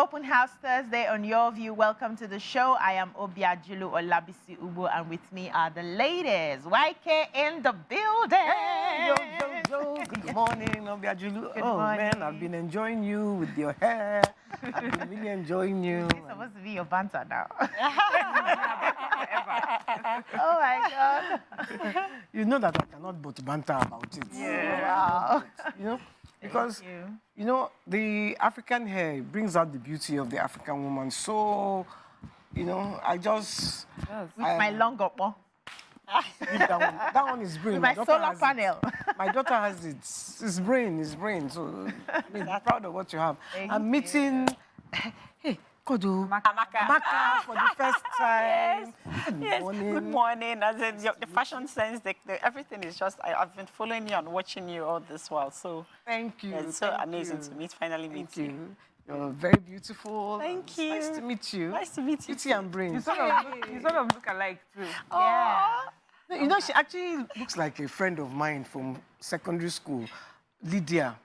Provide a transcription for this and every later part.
Open House Thursday on Your View. Welcome to the show. I am Obiajulu Olabisi Ubo, and with me are the ladies. YK in the building. Hey, yo. Good morning, Obiajulu. Good morning. Man, I've been enjoying you with your hair. I've been really enjoying you. It's supposed to be your banter now. Oh, my God. You know that I cannot but banter about it. Yeah. You know, because, you know, the African hair brings out the beauty of the African woman. So, you know, I just... With my long up, that one is brain. with my solar panel. My daughter has it. It's brain. So I'm proud of what you have. I'm meeting... Hey, Kodu. Maka for the first time. Yes. Good morning. As in the fashion sense, everything is just... I've been following you and watching you all this while. So thank you. It's so amazing to finally meet you. You're very beautiful. Thank you. Nice to meet you. Nice to meet you. Beauty and brains. You sort of look alike too. Yeah. No, you know, she actually looks like a friend of mine from secondary school, Lydia.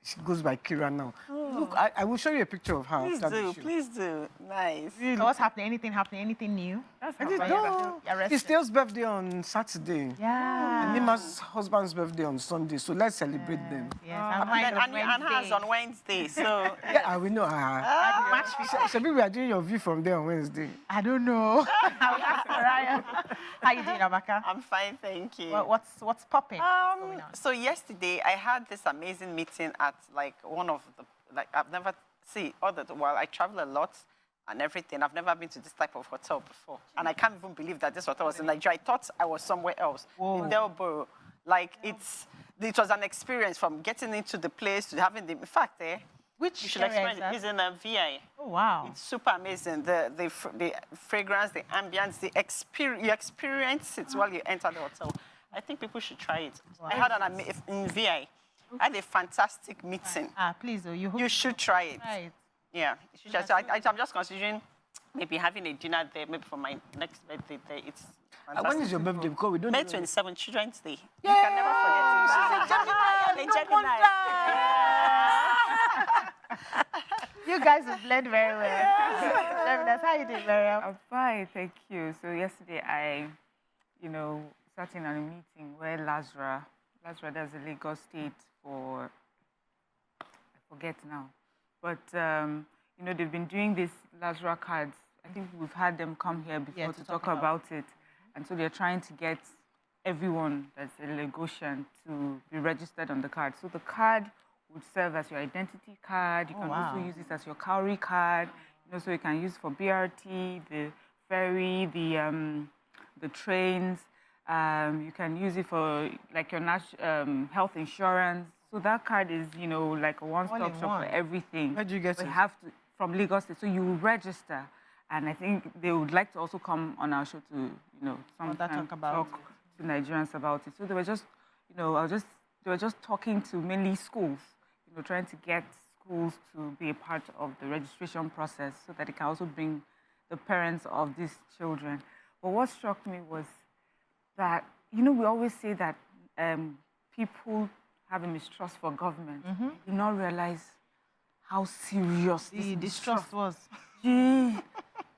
She goes by Kira now. Look, I will show you a picture of her. Please do. Nice. So what's happening? Anything happening? Anything new? I didn't know. It's Tayl's birthday on Saturday. Yeah. And Nima's husband's birthday on Sunday. So let's celebrate them. Yes. And hers on Wednesday. So Yeah, we know. Shabi, we are doing your view from there on Wednesday. I don't know. I'll ask Mariah. How you doing, Amaka? I'm fine, thank you. What's popping? What's going on? So yesterday I had this amazing meeting at like one of the I've never well I travel a lot and everything. I've never been to this type of hotel before, and I can't even believe that this hotel was in Nigeria. I thought I was somewhere else in Delboro. Like it was an experience from getting into the place to having the. In fact, Which you should area experience is that? it. It's in a VI. Oh wow! It's super amazing. The fragrance, the ambience, the experience. You experience it while you enter the hotel. I think people should try it. Wow. I had in VI. I had a fantastic meeting. Please, you should try it. Try it. Yeah, you should just, I'm just considering maybe having a dinner there, maybe for my next birthday there. It's fantastic. When is your birthday? Because we don't May know. 27th, Children's Day. Yeah. You can never forget it. She's a Gemini. You guys have blend very well. That's how you did, Miriam. I'm fine, thank you. So yesterday I, sat in on a meeting where Lazra does a Lagos State for, I forget now, but they've been doing these Lazra cards. I think we've had them come here before to talk about it, and so they're trying to get everyone that's a Lagosian to be registered on the card. So the card would serve as your identity card. You can also use it as your cowrie card. So you can use for BRT, the ferry, the trains. You can use it for like your health insurance. So that card is, like a one-stop shop for everything. Where do you get it? We have to from Lagos State. So you register, and I think they would like to also come on our show to, sometime talk to Nigerians about it. So they were just, they were just talking to mainly schools, trying to get schools to be a part of the registration process so that they can also bring the parents of these children. But what struck me was that, we always say that people have a mistrust for government. Do not realize how serious The distrust was. Gee,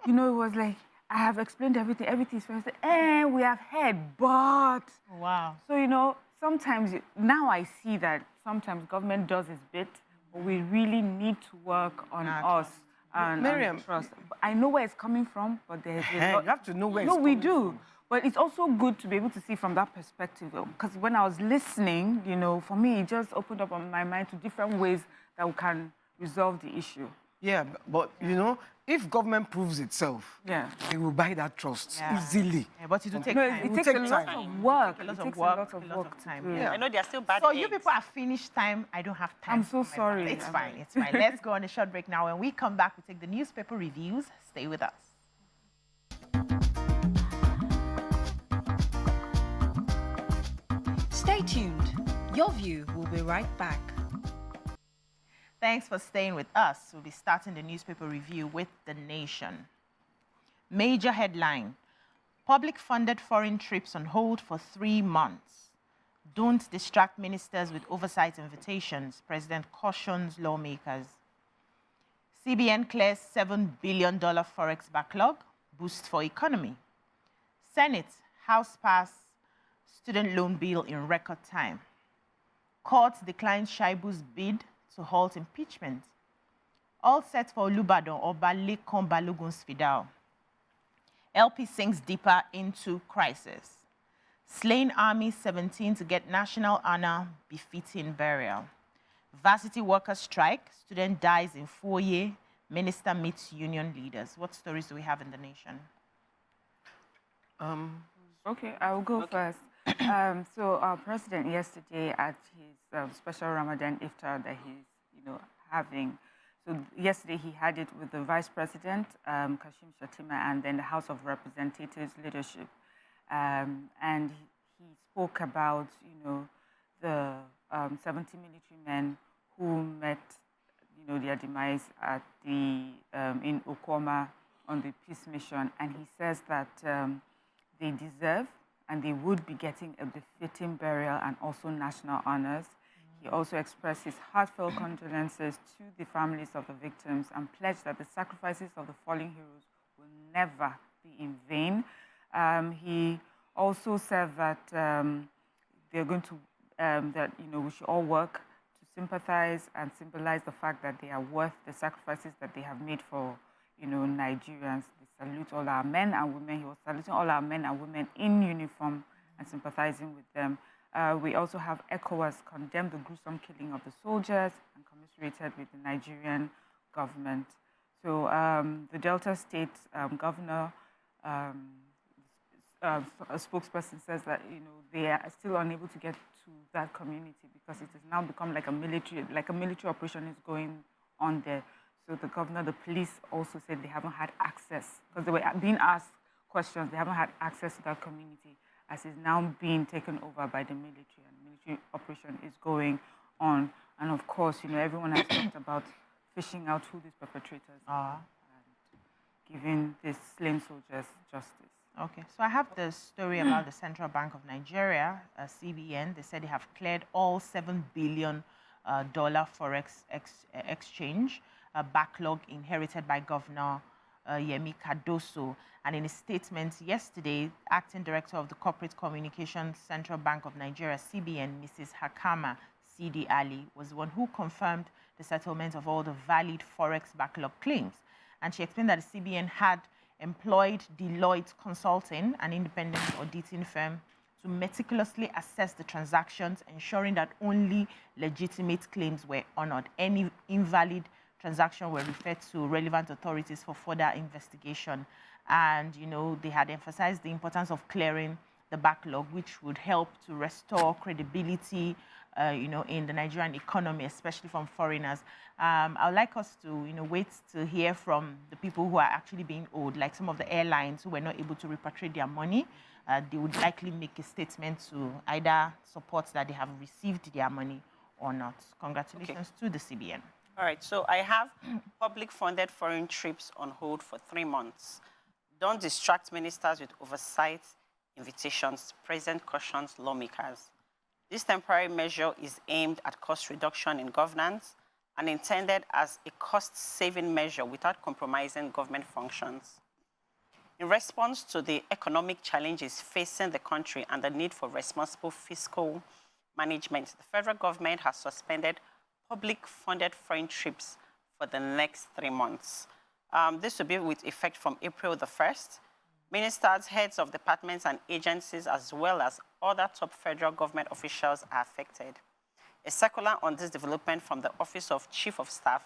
it was like, I have explained everything. Everything is first. And we have heard, but... Wow. So, sometimes, now I see that sometimes government does its bit, but we really need to work on us and Miriam, trust. I know where it's coming from, but there's a lot... You have to know where it's No, we coming do. from. But it's also good to be able to see from that perspective. Because when I was listening, for me, it just opened up on my mind to different ways that we can resolve the issue. Yeah, but, if government proves itself, they will buy that trust easily. Yeah, but it will take No, time. it takes a lot of work. It takes A a lot lot of time. to do. Yeah. I know there are still bad So eggs. you people have finished time. I don't have time. I'm so sorry. It's fine. It's fine. Let's go on a short break now. When we come back, we take the newspaper reviews. Stay with us. Stay tuned. Your View will be right back. Thanks for staying with us. We'll be starting the newspaper review with The Nation. Major headline: public-funded foreign trips on hold for 3 months. Don't distract ministers with oversight invitations. President cautions lawmakers. CBN clears $7 billion forex backlog, boost for economy. Senate, House pass student loan bill in record time. Court declines Shaibu's bid to halt impeachment. All set for Olubadan or Lekan Balogun's Fidal. LP sinks deeper into crisis. Slain Army 17 to get national honor, befitting burial. Varsity workers strike, student dies in foyer, minister meets union leaders. What stories do we have in the nation? Okay, I will go first. So our president yesterday at his special Ramadan iftar that he's, having. So yesterday he had it with the vice president, Kashim Shettima, and then the House of Representatives leadership. And he spoke about, the 70 military men who met, their demise at in Okoma on the peace mission. And he says that they deserve and they would be getting a befitting burial and also national honors. He also expressed his heartfelt condolences to the families of the victims and pledged that the sacrifices of the fallen heroes will never be in vain. He also said that they're going to, we should all work to sympathize and symbolize the fact that they are worth the sacrifices that they have made for, Nigerians. They salute all our men and women. He was saluting all our men and women in uniform and sympathizing with them. We also have ECOWAS condemned the gruesome killing of the soldiers and commiserated with the Nigerian government. So the Delta State governor, a spokesperson says that they are still unable to get to that community because it has now become like a military operation is going on there. So the governor, the police also said they haven't had access because they were being asked questions. They haven't had access to that community as it's now being taken over by the military, and the military operation is going on. And of course, everyone has talked about fishing out who these perpetrators are and giving these slain soldiers justice. Okay, so I have the story about the Central Bank of Nigeria, CBN. They said they have cleared all $7 billion forex exchange backlog inherited by Governor Yemi Cardoso. And in a statement yesterday, Acting Director of the Corporate Communications Central Bank of Nigeria, CBN, Mrs. Hakama Sidi Ali, was the one who confirmed the settlement of all the valid forex backlog claims. And she explained that the CBN had employed Deloitte Consulting, an independent auditing firm, to meticulously assess the transactions, ensuring that only legitimate claims were honored. Any invalid transaction were referred to relevant authorities for further investigation. And, they had emphasized the importance of clearing the backlog, which would help to restore credibility, in the Nigerian economy, especially from foreigners. I would like us to, wait to hear from the people who are actually being owed, like some of the airlines who were not able to repatriate their money. They would likely make a statement to either support that they have received their money or not. Congratulations to the CBN. All right, so I have public-funded foreign trips on hold for 3 months. Don't distract ministers with oversight invitations. President cautions lawmakers. This temporary measure is aimed at cost reduction in governance and intended as a cost-saving measure without compromising government functions. In response to the economic challenges facing the country and the need for responsible fiscal management, the federal government has suspended public-funded foreign trips for the next 3 months. This will be with effect from April the 1st. Ministers, heads of departments and agencies, as well as other top federal government officials are affected. A circular on this development from the Office of Chief of Staff,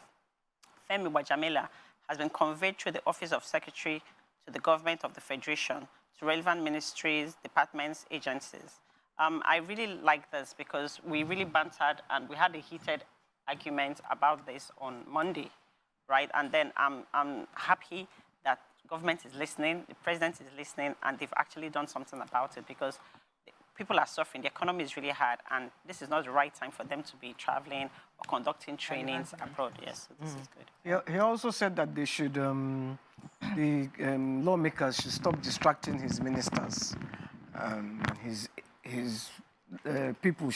Femi Wajamila, has been conveyed through the Office of Secretary to the Government of the Federation, to relevant ministries, departments, agencies. I really like this because we really bantered and we had a heated argument about this on Monday, right? And then I'm happy that government is listening, the president is listening, and they've actually done something about it because people are suffering. The economy is really hard, and this is not the right time for them to be traveling or conducting trainings abroad. Yes, so this is good. He also said that they should, the lawmakers should stop distracting his ministers, his people,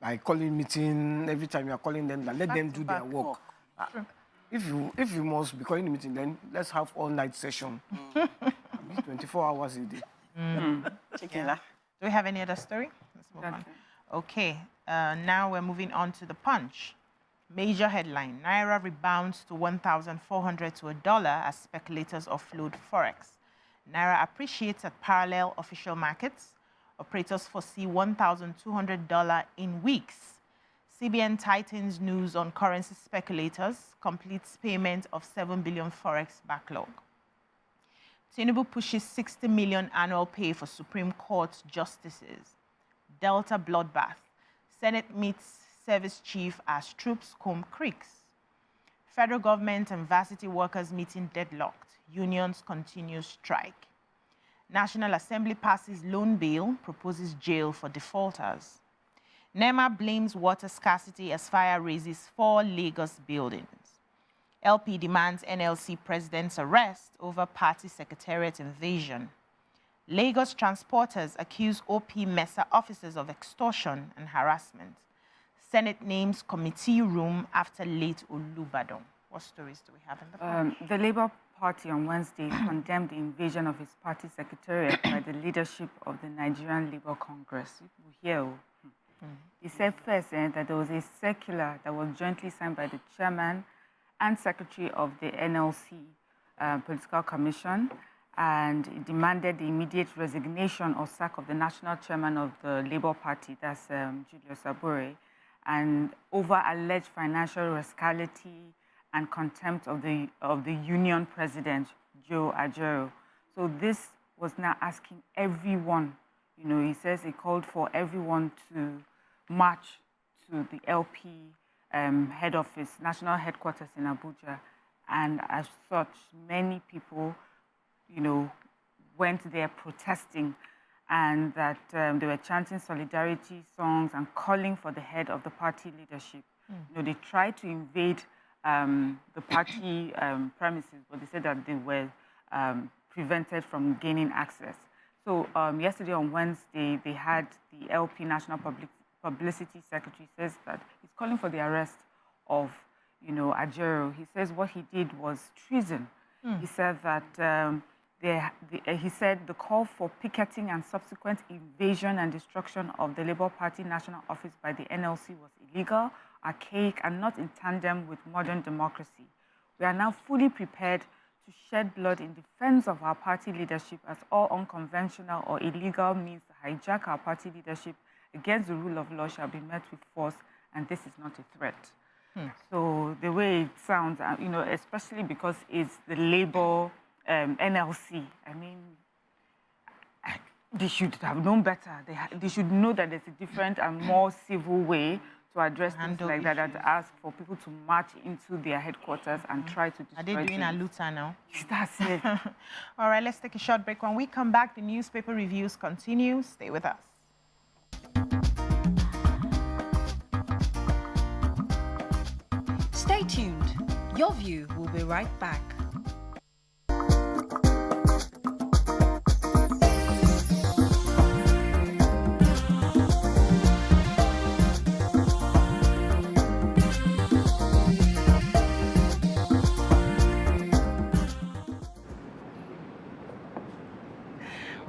by calling meeting every time you are calling them, let them do their work. if you must be calling the meeting, then let's have all-night session. 24 hours a day. Chicken. Do we have any other story? Let's move on. Okay, now we're moving on to the Punch. Major headline, Naira rebounds to 1,400 to $1 as speculators offload Forex. Naira appreciates at parallel official markets. Operators foresee $1,200 in weeks. CBN tightens news on currency speculators, completes payment of 7 billion Forex backlog. Tinubu pushes 60 million annual pay for Supreme Court justices. Delta bloodbath. Senate meets service chief as troops comb creeks. Federal government and varsity workers meeting deadlocked. Unions continue strike. National Assembly passes loan bill, proposes jail for defaulters. NEMA blames water scarcity as fire raises 4 Lagos buildings. LP demands NLC president's arrest over party secretariat invasion. Lagos transporters accuse OP Mesa officers of extortion and harassment. Senate names committee room after late Olubadan. What stories do we have in the Punch? The Labour Party on Wednesday condemned the invasion of its party secretariat by the leadership of the Nigerian Labour Congress. People here. He said first that there was a circular that was jointly signed by the chairman and secretary of the NLC Political Commission, and it demanded the immediate resignation or sack of the national chairman of the Labour Party, that's Julius Abure, and over alleged financial rascality and contempt of the union president, Joe Ajero. So this was now asking everyone, he says he called for everyone to march to the LP head office, national headquarters in Abuja. And as such, many people, went there protesting, and that they were chanting solidarity songs and calling for the head of the party leadership. They tried to invade the party premises, but they said that they were prevented from gaining access. So yesterday on Wednesday, they had the LP National Publicity Secretary says that he's calling for the arrest of, Ajero. He says what he did was treason. He said that he said the call for picketing and subsequent invasion and destruction of the Labour Party national office by the NLC was illegal, archaic, and not in tandem with modern democracy. We are now fully prepared to shed blood in defense of our party leadership, as all unconventional or illegal means to hijack our party leadership against the rule of law shall be met with force, and this is not a threat. So the way it sounds, especially because it's the Labour NLC, they should have known better. They should know that there's a different and more civil way to address things like that, and to ask for people to march into their headquarters and try to destroy Are they doing a Luther now? That's it. All right, let's take a short break. When we come back, the newspaper reviews continue. Stay with us. Stay tuned. Your View will be right back.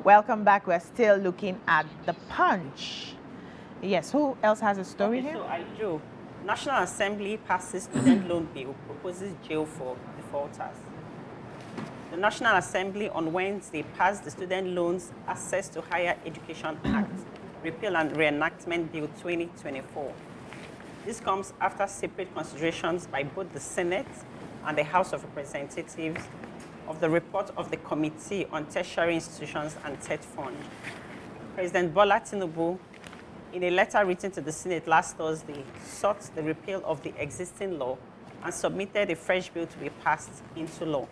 Welcome back. We're still looking at the Punch. Yes, who else has a story here? So I do. National Assembly passes student loan bill, proposes jail for defaulters. The National Assembly on Wednesday passed the Student Loans Access to Higher Education Act, Repeal and Reenactment Bill 2024. This comes after separate considerations by both the Senate and the House of Representatives of the report of the Committee on Tertiary Institutions and TET Fund. President Bola Tinubu, in a letter written to the Senate last Thursday, sought the repeal of the existing law and submitted a fresh bill to be passed into law.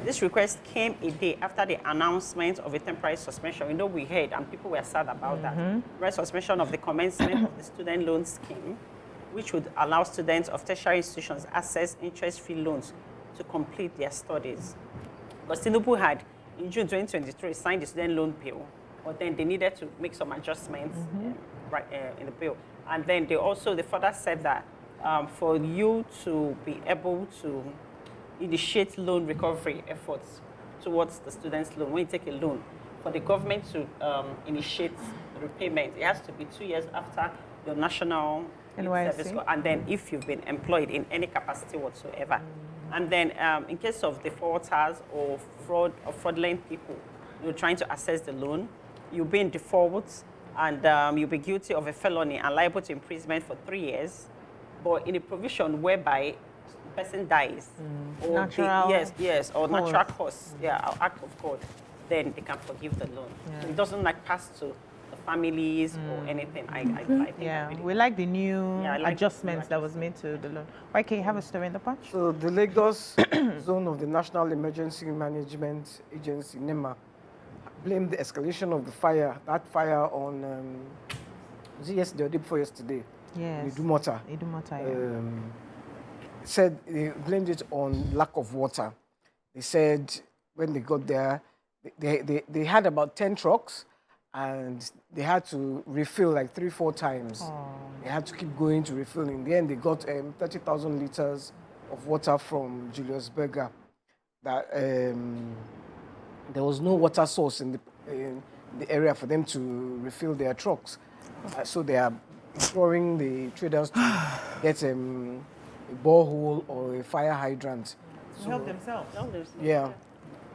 This request came a day after the announcement of a temporary suspension. We heard, and people were sad about that, temporary suspension of the commencement of the student loan scheme, which would allow students of tertiary institutions access interest-free loans to complete their studies. But Tinubu had, in June 2023, signed the student loan bill, but then they needed to make some adjustments in the bill. And then they further said that for you to be able to initiate loan recovery efforts towards the student's loan. When you take a loan, for the government to initiate repayment, it has to be 2 years after your national NYSC. service, and then if you've been employed in any capacity whatsoever. And then in case of defaulters or fraudulent people, you're trying to access the loan, you'll be in default, and you'll be guilty of a felony and liable to imprisonment for 3 years. But in a provision whereby the person dies, or natural cause, or act of God, then they can forgive the loan. So it doesn't like pass to the families or anything. I think we like the new adjustments that was made to the loan. Why can't you have a story in the punch? So the Lagos zone of the National Emergency Management Agency, NEMA, blamed the escalation of the fire, on, was it yesterday or the day before yesterday? Yes. Idumota. Said they blamed it on lack of water. They said when they got there, they had about 10 trucks, and they had to refill like 3-4 times. They had to keep going to refill. In the end, they got 30,000 liters of water from Julius Berger. That there was no water source in the area for them to refill their trucks. So they are imploring the traders to get a borehole or a fire hydrant. To help themselves. Yeah.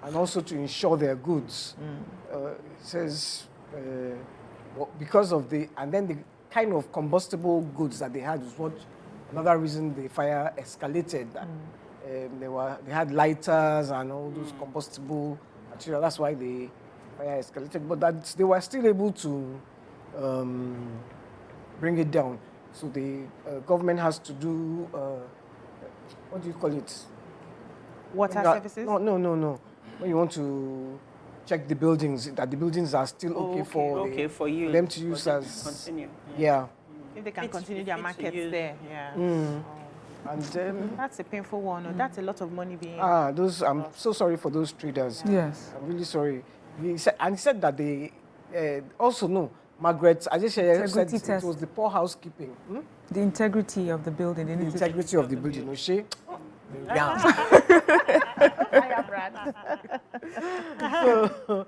And also to insure their goods. It says, because of the kind of combustible goods that they had was another reason the fire escalated. They had lighters and all those combustible material. That's why the fire escalated. But they were still able to bring it down. So the government has to do, what do you call it? Water services? No. When you want to check the buildings, that the buildings are still for them to use as... Continue. Yeah. If they can continue their markets there, And that's a painful one. That's a lot of money being... I'm so sorry for those traders. Yes. I'm really sorry. He said that they also know, Margaret, I just said it was the poor housekeeping. The integrity of the building. The integrity of the building, no she? Yeah. So,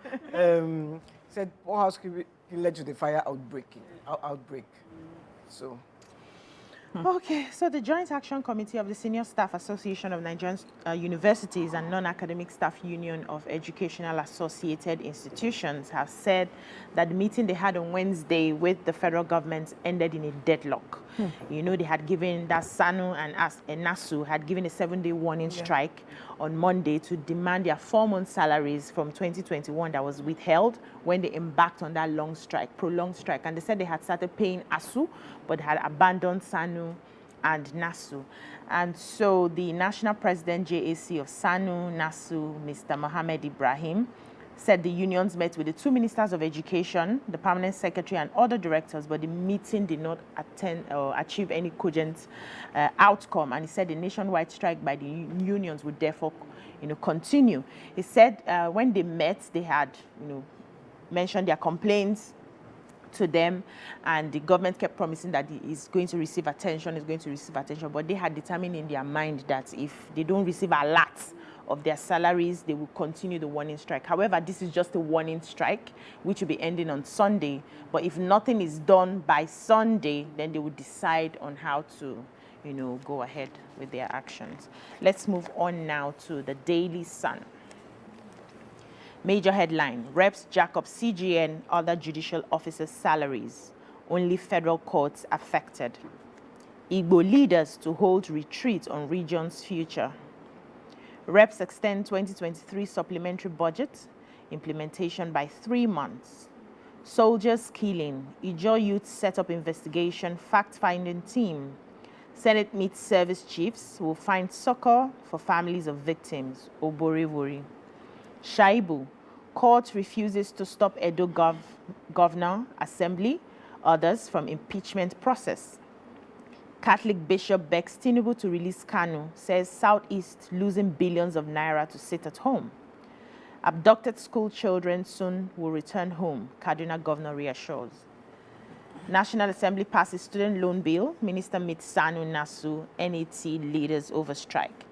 said poor housekeeping led to the fire outbreak. So... Okay, so the Joint Action Committee of the Senior Staff Association of Nigerian Universities and Non-Academic Staff Union of Educational Associated Institutions have said that the meeting they had on Wednesday with the federal government ended in a deadlock. You know, they had given, that SANU and NASU had given a 7-day warning strike on Monday to demand their 4-month salaries from 2021 that was withheld when they embarked on that prolonged strike. And they said they had started paying ASU, but had abandoned SANU and NASU. And so the National President JAC of SANU, NASU, Mr. Mohammed Ibrahim, said the unions met with the 2 ministers of education, the permanent secretary, and other directors, but the meeting did not achieve any cogent outcome. And he said the nationwide strike by the unions would therefore, continue. He said when they met, they had, mentioned their complaints to them, and the government kept promising that it's going to receive attention, but they had determined in their mind that if they don't receive a lot of their salaries, they will continue the warning strike. However, this is just a warning strike, which will be ending on Sunday. But if nothing is done by Sunday, then they will decide on how to, go ahead with their actions. Let's move on now to the Daily Sun. Major headline: Reps jack up CGN, other judicial officers' salaries. Only federal courts affected. Igbo leaders to hold retreat on region's future. Reps extend 2023 supplementary budget implementation by 3 months. Soldiers killing. Ijaw youth set up investigation fact-finding team. Senate meets service chiefs who will find succor for families of victims. Oborevori. Shaibu. Court refuses to stop Edo Governor Assembly, others from impeachment process. Catholic Bishop begs Tinubu to release Kanu, says Southeast losing billions of naira to sit at home. Abducted school children soon will return home, Kaduna Governor reassures. National Assembly passes student loan bill. Minister meets Sanu Nasu. NAT leaders over strike.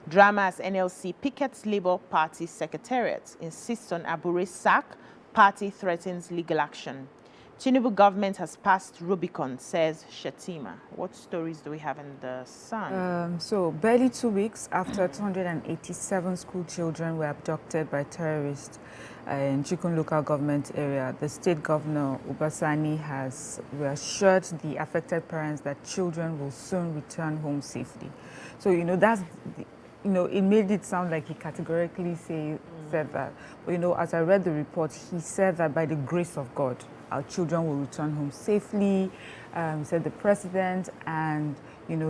Drama as NLC pickets Labour Party secretariat. Insists on Abure's sack. Party threatens legal action. Tinubu government has passed Rubicon, says Shetima. What stories do we have in the Sun? So, barely 2 weeks after 287 school children were abducted by terrorists in Chikun local government area, the state governor, Ubasani, has reassured the affected parents that children will soon return home safely. So, it made it sound like he categorically said that. But, as I read the report, he said that by the grace of God, our children will return home safely. He said the president and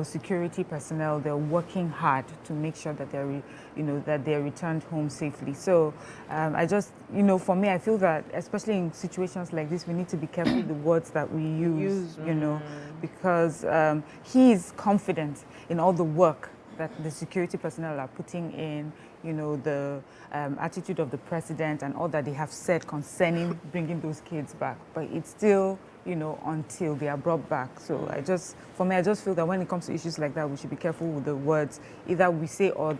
security personnel, they're working hard to make sure that they're returned home safely. So I just for me, I feel that especially in situations like this, we need to be careful with the words that we use. Because he is confident in all the work that the security personnel are putting in, the attitude of the president and all that they have said concerning bringing those kids back. But it's still, until they are brought back. So I just feel that when it comes to issues like that, we should be careful with the words either we say or,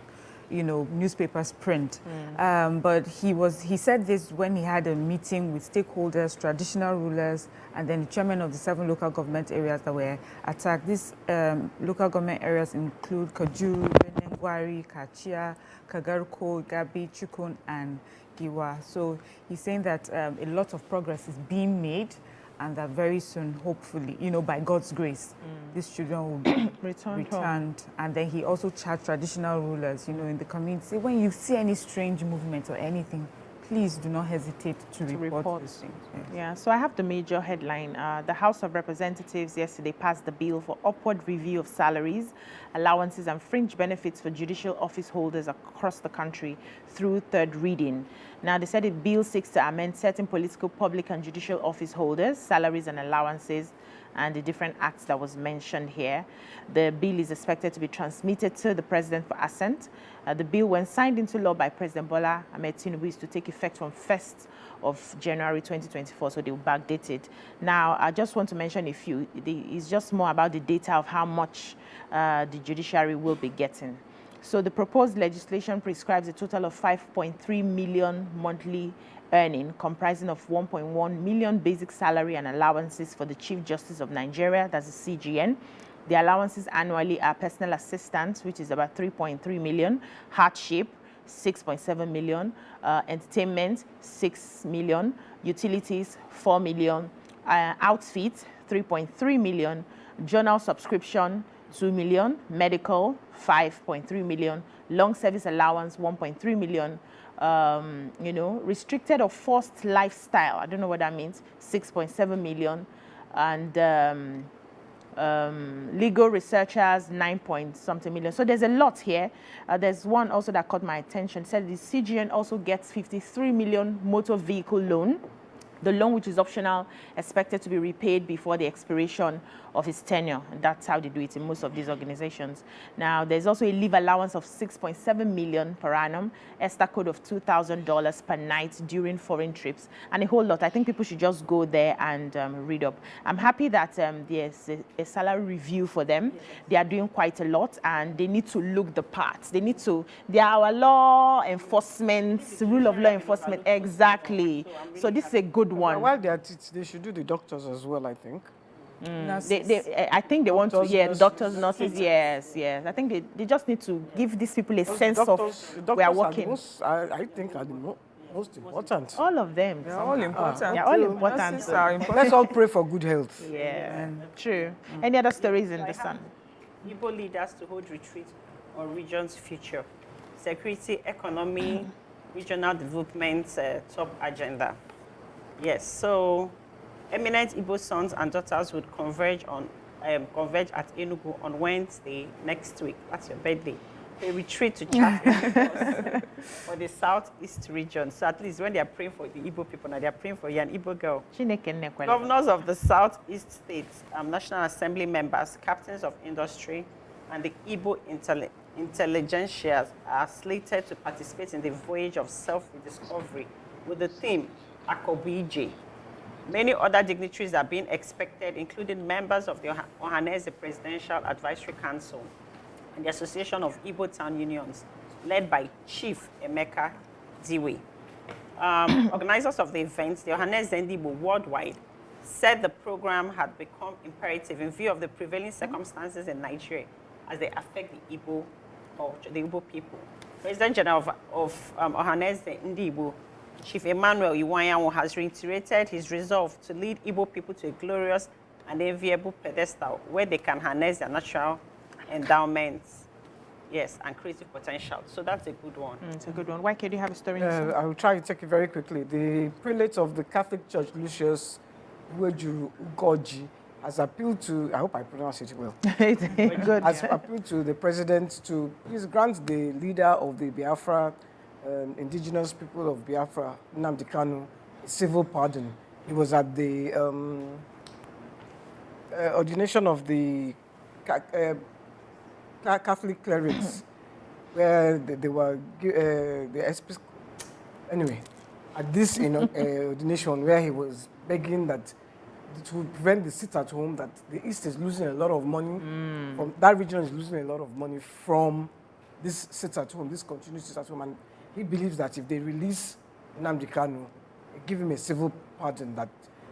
newspapers print. But he said this when he had a meeting with stakeholders, traditional rulers, and then the chairman of the 7 local government areas that were attacked. These local government areas include Kajuru, Benengwari, Kachia, Kagarko, Gabi, Chukun, and Giwa. So he's saying that a lot of progress is being made, and that very soon, hopefully, by God's grace, these children will be returned. And then he also charged traditional rulers, in the community, when you see any strange movement or anything, please do not hesitate to report these things. Yes. Yeah, so I have the major headline. The House of Representatives yesterday passed the bill for upward review of salaries, allowances, and fringe benefits for judicial office holders across the country through third reading. Now, they said the bill seeks to amend certain political, public, and judicial office holders' salaries and allowances, and the different acts that was mentioned here. The bill is expected to be transmitted to the president for assent. The bill, when signed into law by President Bola Ahmed Tinubu, is to take effect from 1st of January 2024, so they will backdate it. Now, I just want to mention a few. It's just more about the data of how much the judiciary will be getting. So the proposed legislation prescribes a total of 5.3 million monthly earning, comprising of 1.1 million basic salary and allowances for the Chief Justice of Nigeria, that's the CGN. The allowances annually are personal assistance, which is about 3.3 million, hardship, 6.7 million, entertainment, 6 million, utilities, 4 million, outfit, 3.3 million, journal subscription, 2 million, medical, 5.3 million, long service allowance, 1.3 million, restricted or forced lifestyle, I don't know what that means, 6.7 million, and legal researchers, 9-point-something million. So there's a lot here. There's one also that caught my attention. It said the CGN also gets 53 million motor vehicle loan. The loan, which is optional, expected to be repaid before the expiration of his tenure. And that's how they do it in most of these organizations. Now, there's also a leave allowance of 6.7 million per annum, ESTA code of $2,000 per night during foreign trips, and a whole lot. I think people should just go there and read up. I'm happy that there's a salary review for them. They are doing quite a lot, and they need to look the part. They are our law enforcement, rule of law enforcement. Exactly. So this is a good one. While they're at it, they should do the doctors as well, I think. I think they want to, doctors, nurses, yes. I think they just need to give these people a sense of we are working. I think are the most important. All of them. They're all important. They're all important. Nurses are important. Let's all pray for good health. Yeah, true. Any other stories in the Sun? Igbo leaders to hold retreat on region's future, security, economy, regional development, top agenda. Yes, so eminent Igbo sons and daughters would converge at Enugu on Wednesday next week. That's your birthday. They retreat to chat for the southeast region. So at least when they are praying for the Igbo people, now they are praying for you, an Igbo girl. Governors of the southeast states, National Assembly members, captains of industry, and the Igbo intelligentsias are slated to participate in the voyage of self-rediscovery with the theme Akobije. Many other dignitaries are being expected, including members of the Ohanese Presidential Advisory Council and the Association of Igbo Town Unions, led by Chief Emeka Diwe. Organizers of the event, the Ohanese Ndigbo worldwide, said the program had become imperative in view of the prevailing circumstances in Nigeria as they affect the Igbo culture, the Igbo people. President General of Ohanese Ndigbo, Chief Emmanuel Iwanyanwu, has reiterated his resolve to lead Igbo people to a glorious and enviable pedestal where they can harness their natural endowments, yes, and creative potential. So that's a good one. It's a good one. Why can't you have a story? I will try to take it very quickly. The prelate of the Catholic Church, Lucius Uwejuru Ugoji, has appealed to, I hope I pronounce it well, Good. has appealed to the president to please grant the leader of the Biafra, indigenous people of Biafra, Nnamdi Kanu, a civil pardon. He was at the ordination of the Catholic clerics, where they were anyway, at this ordination where he was begging that to prevent the sit at home, that the East is losing a lot of money, from that region is losing a lot of money from this sit at home, this continuous sit at home, and he believes that if they release Nnamdi Kanu, give him a civil pardon, that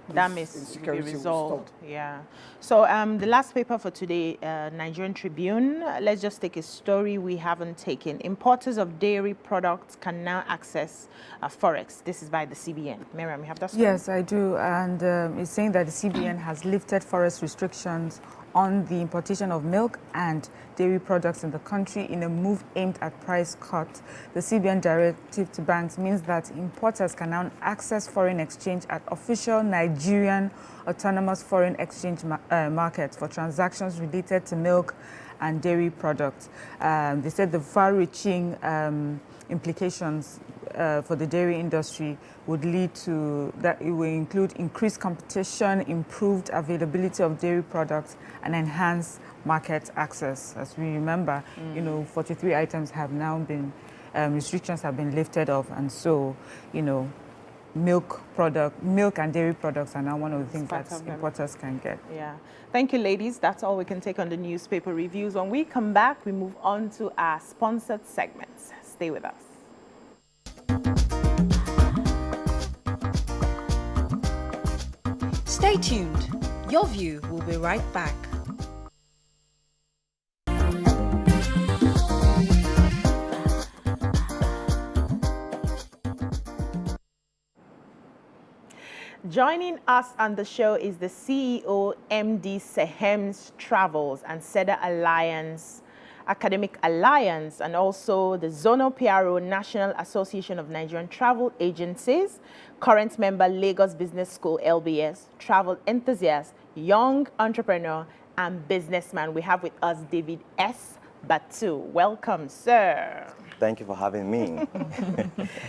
will be resolved. Yeah. So the last paper for today, Nigerian Tribune. Let's just take a story we haven't taken. Importers of dairy products can now access Forex. This is by the CBN. Miriam, you have that story? Yes, I do. And it's saying that the CBN has lifted Forex restrictions on the importation of milk and dairy products in the country in a move aimed at price cut. The CBN directive to banks means that importers can now access foreign exchange at official Nigerian autonomous foreign exchange markets for transactions related to milk and dairy products. They said the far-reaching implications for the dairy industry would lead to that it will include increased competition, improved availability of dairy products, and enhanced market access. As we remember, 43 items have now been restrictions have been lifted off, and so milk and dairy products are now one of the things that importers can get. Yeah. Thank you, ladies. That's all we can take on the newspaper reviews. When we come back, we move on to our sponsored segments. Stay with us. Stay tuned. Your View will be right back. Joining us on the show is the CEO, MD Sehems Travels and Seda Alliance, Academic Alliance, and also the Zonal PRO, National Association of Nigerian Travel Agencies, current member, Lagos Business School, LBS, travel enthusiast, young entrepreneur, and businessman. We have with us David S. Batu. Welcome, sir. Thank you for having me.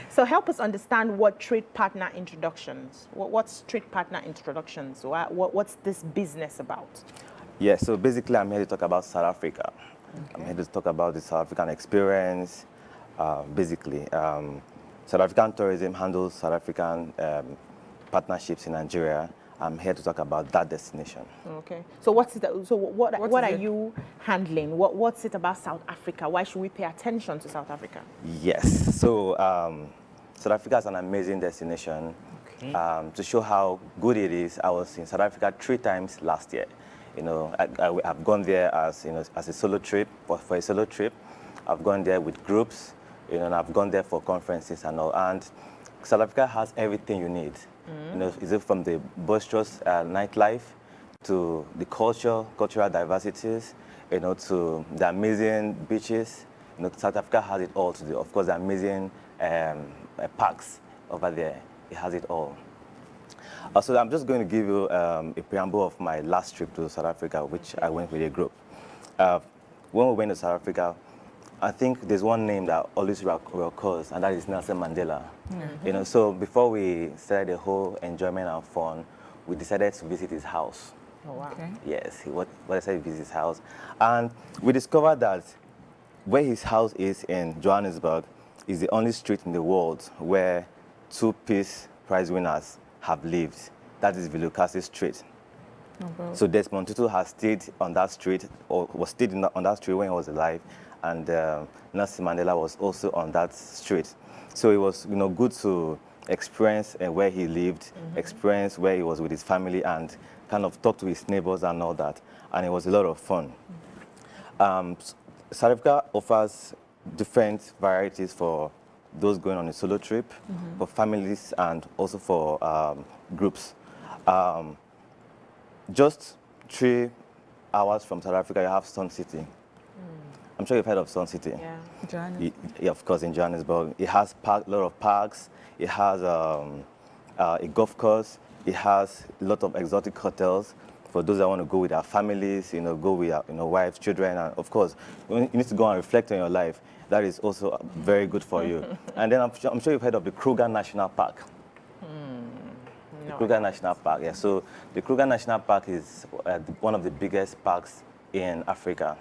So help us understand what trade partner introductions, what's trade partner introductions? What's this business about? Yeah, so basically I'm here to talk about South Africa. Okay. I'm here to talk about the South African experience. South African tourism handles South African partnerships in Nigeria. I'm here to talk about that destination. Okay. So what's it? So what are you handling? What's it about South Africa? Why should we pay attention to South Africa? Yes. So South Africa is an amazing destination. Okay. To show how good it is, I was in South Africa 3 times last year. I've gone there as as a solo trip, for a solo trip. I've gone there with groups, and I've gone there for conferences and all. And South Africa has everything you need. Is it from the boisterous nightlife to the cultural diversities, to the amazing beaches. South Africa has it all to do. Of course, the amazing parks over there. It has it all. So I'm just going to give you a preamble of my last trip to South Africa, which I went with a group. When we went to South Africa, I think there's one name that always recurs, and that is Nelson Mandela. Mm-hmm. So before we started the whole enjoyment and fun, we decided to visit his house. Oh, wow. Okay. Yes, we decided to visit his house. And we discovered that where his house is in Johannesburg is the only street in the world where 2 Peace Prize winners have lived. that is Vilukasi Street. So Desmond Tutu has stayed on that street, or was stayed on that street when he was alive, and Nelson Mandela was also on that street. So it was, good to experience where he lived, experience where he was with his family, and kind of talk to his neighbors and all that. And it was a lot of fun. South Africa offers different varieties for those going on a solo trip, for families, and also for groups. Just 3 hours from South Africa, you have Sun City. I'm sure you've heard of Sun City. Yeah. Johannesburg. Yeah, of course, in Johannesburg. It has a lot of parks. It has a golf course. It has a lot of exotic hotels for those that want to go with their families, go with their, wives, children, and of course, you need to go and reflect on your life. That is also very good for you. And then I'm sure you've heard of the Kruger National Park. The Kruger National Park, yeah. So the Kruger National Park is one of the biggest parks in Africa.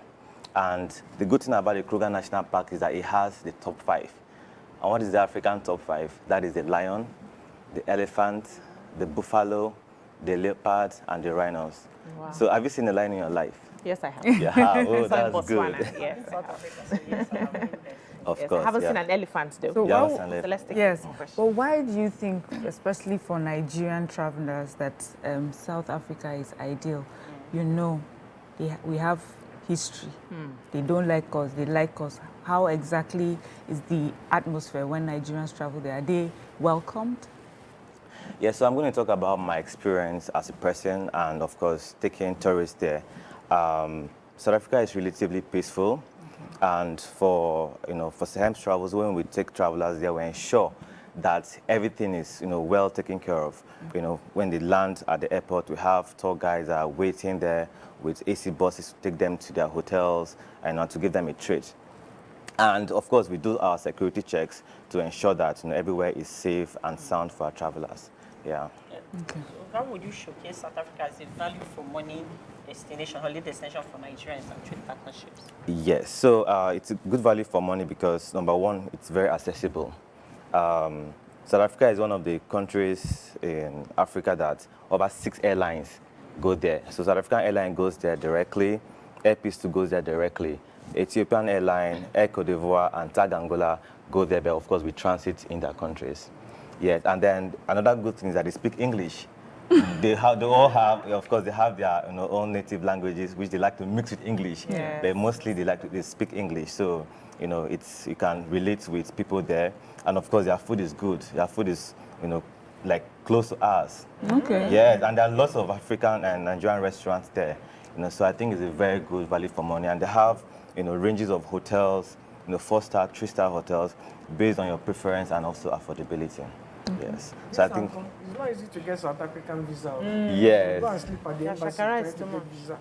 And the good thing about the Kruger National Park is that it has the top 5. And what is the African top 5? That is the lion, the elephant, the buffalo, the leopard, and the rhinos. Wow. So have you seen a lion in your life? Yes, I have. You have. Oh, I saw in that's good. Botswana. Yes, I have. Of Yes, course, I haven't yeah. seen an elephant though. So Yeah, why- that's an elephant. Let's take Yes, one question. but why do you think, especially for Nigerian travelers, that South Africa is ideal? We have history. They don't like us, they like us. How exactly is the atmosphere when Nigerians travel there? Are they welcomed? Yeah, so I'm going to talk about my experience as a person and, of course, taking tourists there. South Africa is relatively peaceful. And for sometimes travels, when we take travelers there, we ensure that everything is, well taken care of. When they land at the airport, we have tour guides that are waiting there with AC buses to take them to their hotels and to give them a treat. And of course, we do our security checks to ensure that everywhere is safe and sound for our travelers. Yeah. So how would you showcase South Africa as a value for money destination, holiday destination for Nigerians and trade partnerships? Yes, so it's a good value for money because, number one, it's very accessible. South Africa is one of the countries in Africa that over 6 airlines go there. So South African Airline goes there directly, Air Peace 2 goes there directly, Ethiopian Airline, Air Cote d'Ivoire, and TAG Angola go there, but of course we transit in their countries. Yes, and then another good thing is that they speak English. They all have, of course, they have their own native languages, which they like to mix with English. Yes. But mostly they speak English. So, you can relate with people there. And of course, their food is good. Their food is, like close to ours. Okay. Yeah, and there are lots of African and Nigerian restaurants there. So I think it's a very good value for money. And they have, ranges of hotels, 4-star, 3-star hotels, based on your preference and also affordability. Yes. So I think. It's not easy to get South African visa. Yes. Go and sleep at the embassy Shakara is trying to too get much. visa.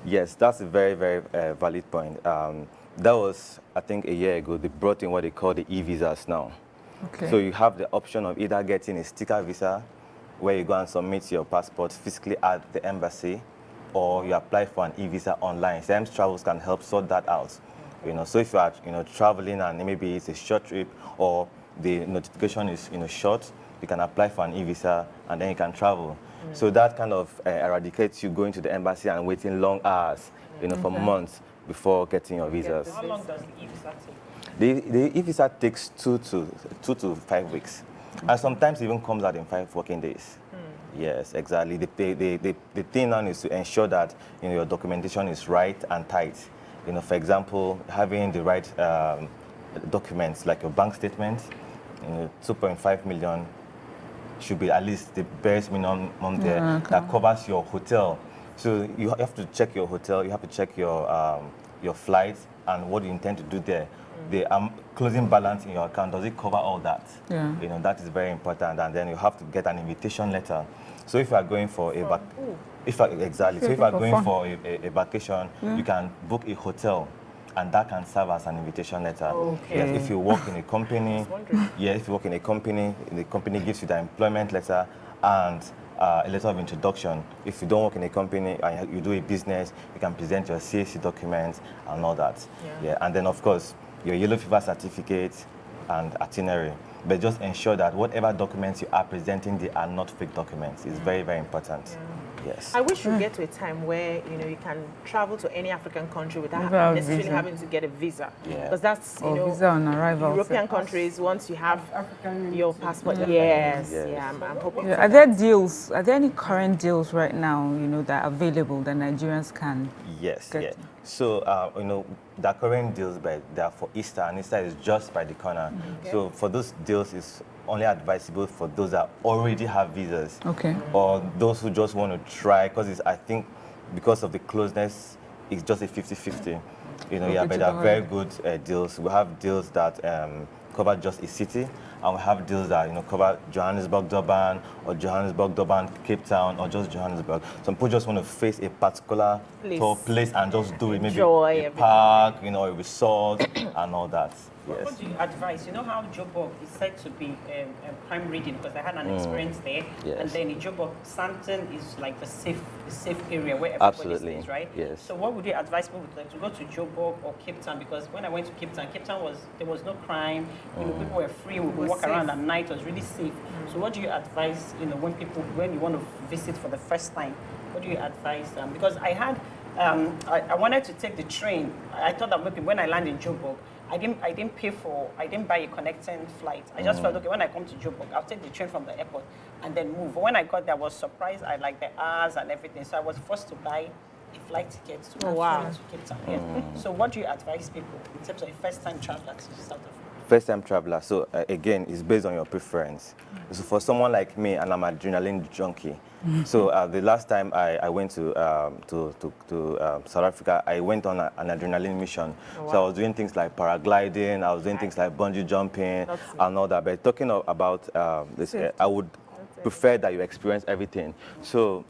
Yes, that's a very, very valid point. That was, I think, a year ago. They brought in what they call the e-visas now. Okay. So you have the option of either getting a sticker visa, where you go and submit your passport physically at the embassy, or you apply for an e-visa online. Sam's Travels can help sort that out. So if you are, traveling and maybe it's a short trip or the notification is, short, you can apply for an e-visa and then you can travel. So that kind of eradicates you going to the embassy and waiting long hours, for months before getting your visas. How long does the e-visa take? The e-visa takes 2 to 5 weeks, and sometimes even comes out in 5 working days. Yes, exactly. The thing now is to ensure that your documentation is right and tight. For example, having the right documents like your bank statement, 2.5 million should be at least the barest minimum there that covers your hotel. So you have to check your hotel, you have to check your flights and what you intend to do there. The closing balance in your account, does it cover all that? Yeah. That is very important. And then you have to get an invitation letter. So if you are going for a exactly. So if you are going for a vacation, you can book a hotel, and that can serve as an invitation letter. Okay. Yes, if you work in a company, if you work in a company, the company gives you the employment letter and a letter of introduction. If you don't work in a company and you do a business, you can present your CAC documents and all that. Yeah. And then of course your yellow fever certificate and itinerary. but just ensure that whatever documents you are presenting, they are not fake documents. It's very, very important. Yes. I wish we get to a time where you can travel to any African country without Without necessarily visa. having to get a visa. Yeah. Because that's Or visa on arrival. European countries. Once you have African your passport, yes, Yes. yeah, I'm hoping. Yeah, for are that. there deals? Are there any current deals right now, that are available that Nigerians can? Yes, Good. yeah. So, the current deals, they are for Easter, and Easter is just by the corner. So, for those deals, it's only advisable for those that already have visas. Okay. Or those who just want to try, because I think because of the closeness, it's just a 50-50. But there are very good deals. We have deals that cover just a city, and we have deals that cover Johannesburg, Durban, or Johannesburg, Durban, Cape Town, or just Johannesburg. Some people just want to face a particular place and just do it. Maybe Enjoy a everything. park, a resort, and all that. Yes. What do you advise? You know how Joburg is said to be crime reading, because I had an experience there. Yes. And then in Joburg, Santon is like the safe area where everybody Absolutely. stays, right? Yes. So what would you advise people to go to Joburg or Cape Town? Because when I went to Cape Town there was no crime. People were free. We could walk around at night. It was really safe. So what do you advise? When you want to visit for the first time, what do you advise them? Because I had. I wanted to take the train. I thought that maybe when I land in Joburg, I didn't buy a connecting flight. I just felt, okay, when I come to Joburg, I'll take the train from the airport and then move. But when I got there, I was surprised. I liked the hours and everything. So I was forced to buy a flight ticket to Cape Town. Yes. So what do you advise people in terms of a first-time traveler to South Africa? First-time traveler. So again, it's based on your preference. So for someone like me, and I'm an adrenaline junkie. So the last time I went to South Africa, I went on an adrenaline mission. So I was doing things like paragliding, I was doing things like bungee jumping, and all that. But talking about this, I would prefer that you experience everything. So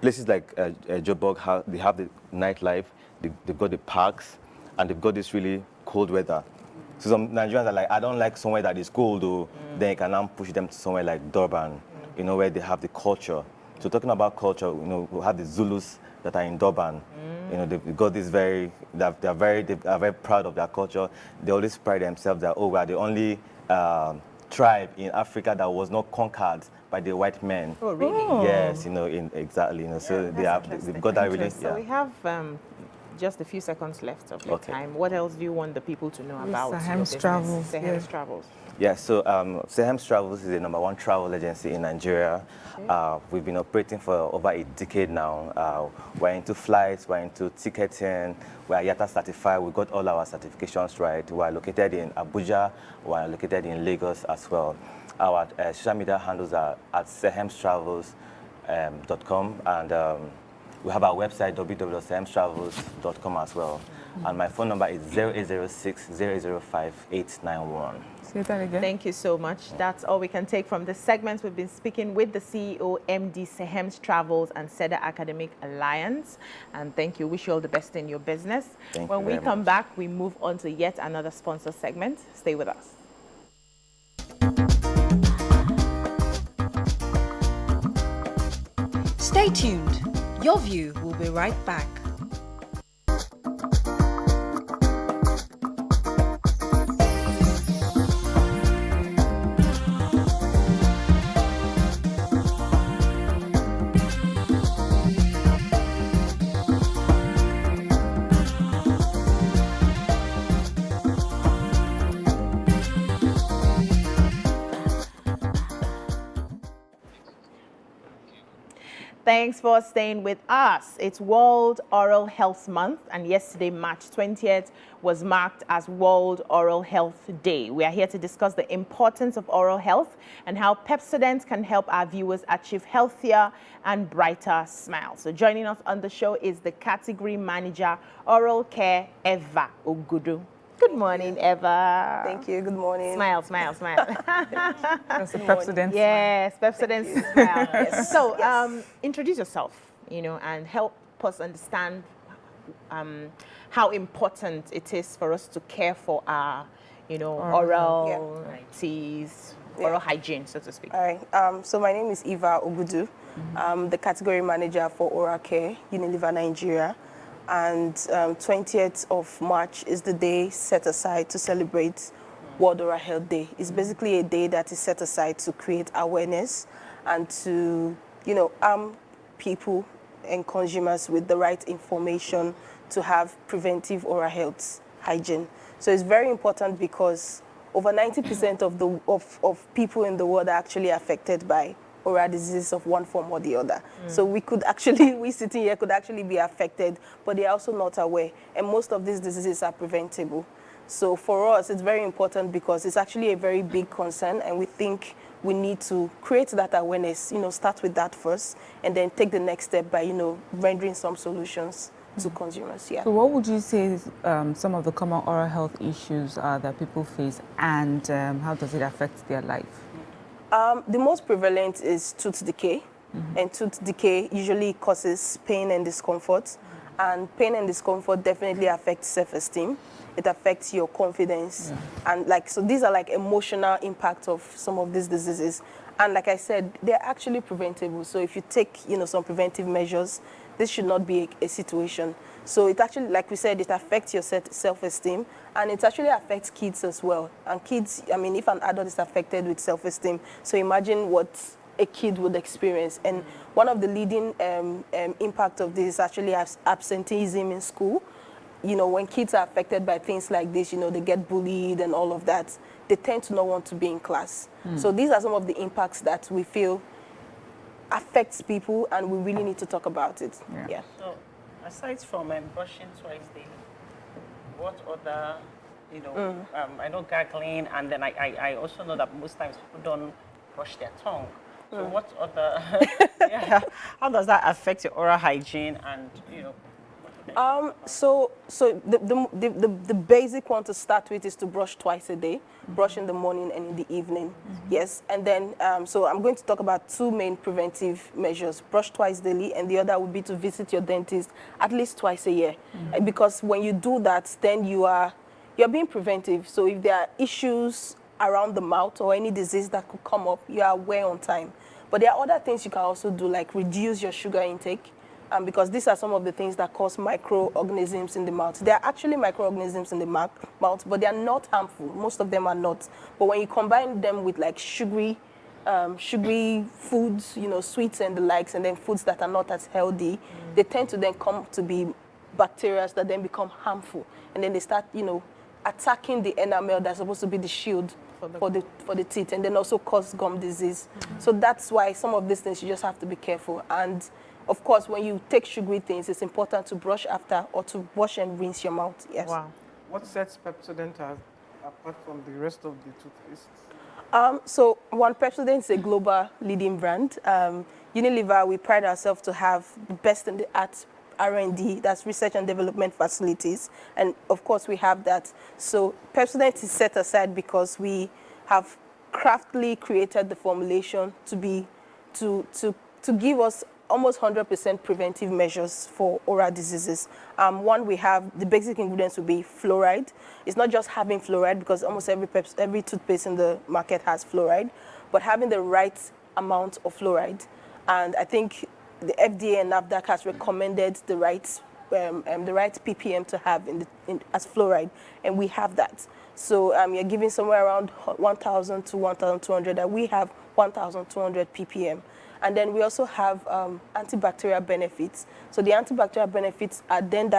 places like Joburg, they have the nightlife, they've got the parks, and they've got this really cold weather. So some Nigerians are like, I don't like somewhere that is cold, though. Then you can now push them to somewhere like Durban, where they have the culture. So talking about culture, we have the Zulus that are in Durban. They've got this they are very proud of their culture. They always pride themselves that, we are the only tribe in Africa that was not conquered by the white men. Oh, really? Yes, exactly. So they've got that really. So we have just a few seconds left of your time. What else do you want the people to know about Sahem's Travels. Sahem's Travels. Yeah, so Sahem's Travels is the #1 travel agency in Nigeria. We've been operating for over a decade now. We're into flights, we're into ticketing, we're IATA certified, we got all our certifications right. We're located in Abuja, we're located in Lagos as well. Our social media handles are at sahemstravels.com, and we have our website, www.sahemstravels.com as well. And my phone number is 0806 005 891. Say that again. Thank you so much. That's all we can take from this segment. We've been speaking with the CEO, MD, Sahem's Travels and SEDA Academic Alliance. And thank you. Wish you all the best in your business. When we come back, we move on to yet another sponsor segment. Stay with us. Stay tuned. Your View will be right back. Thanks for staying with us. It's World Oral Health Month, and yesterday, March 20th, was marked as World Oral Health Day. We are here to discuss the importance of oral health and how Pepsodent can help our viewers achieve healthier and brighter smiles. So joining us on the show is the Category Manager, Oral Care, Eva Odour. Good morning, Eva. Thank you. Good morning. Smile, smile, smile. That's the Pepsodent. Yes, Pepsodent smile. Yes. So, introduce yourself, and help us understand how important it is for us to care for our, oral teas, oral hygiene, so to speak. All right. So my name is Eva Odour. I'm the category manager for oral care, Unilever Nigeria. And 20th of March is the day set aside to celebrate World Oral Health Day. It's basically a day that is set aside to create awareness and to, arm people and consumers with the right information to have preventive oral health hygiene. So it's very important because over 90% of people in the world are actually affected by oral diseases of one form or the other. So we sitting here could actually be affected, but they are also not aware. And most of these diseases are preventable. So for us, it's very important because it's actually a very big concern, and we think we need to create that awareness, start with that first, and then take the next step by, rendering some solutions to consumers. Yeah. So what would you say is, some of the common oral health issues are that people face, and how does it affect their life? The most prevalent is tooth decay, and tooth decay usually causes pain and discomfort, and pain and discomfort definitely affects self-esteem. It affects your confidence, and so these are like emotional impact of some of these diseases. And like I said, they're actually preventable. So if you take, some preventive measures, this should not be a situation. So it actually, like we said, it affects your self-esteem, and it actually affects kids as well. And kids, if an adult is affected with self-esteem, so imagine what a kid would experience. And one of the leading impact of this is actually absenteeism in school. When kids are affected by things like this, they get bullied and all of that, they tend to not want to be in class. So these are some of the impacts that we feel affects people, and we really need to talk about it. Yeah. So, aside from brushing twice daily, what other, I know gargling, and then I also know that most times people don't brush their tongue. So what other, how does that affect your oral hygiene and, So the basic one to start with is to brush twice a day, brush in the morning and in the evening. Yes, and then so I'm going to talk about two main preventive measures: brush twice daily, and the other would be to visit your dentist at least twice a year. Because when you do that, then you're being preventive. So if there are issues around the mouth or any disease that could come up, you are aware on time. But there are other things you can also do, like reduce your sugar intake. Because these are some of the things that cause microorganisms in the mouth. There are actually microorganisms in the mouth, but they are not harmful. Most of them are not. But when you combine them with like sugary foods, sweets and the likes, and then foods that are not as healthy, they tend to then come to be bacteria that then become harmful. And then they start, attacking the enamel that's supposed to be the shield for the teeth, and then also cause gum disease. So that's why some of these things you just have to be careful. And of course, when you take sugary things, it's important to brush after or to wash and rinse your mouth. Yes. Wow. What sets Pepsodent apart from the rest of the toothpastes? So one, Pepsodent is a global leading brand. Unilever, we pride ourselves to have the best in the art R&D, that's research and development facilities, and of course we have that. So Pepsodent is set aside because we have craftily created the formulation to give us almost 100% preventive measures for oral diseases. One, we have the basic ingredients will be fluoride. It's not just having fluoride, because almost every toothpaste in the market has fluoride, but having the right amount of fluoride. And I think the FDA and NAFDAC has recommended the right ppm to have as fluoride, and we have that. So you're giving somewhere around 1,000 to 1,200, and we have 1,200 ppm. And then we also have antibacterial benefits. So the antibacterial benefits are then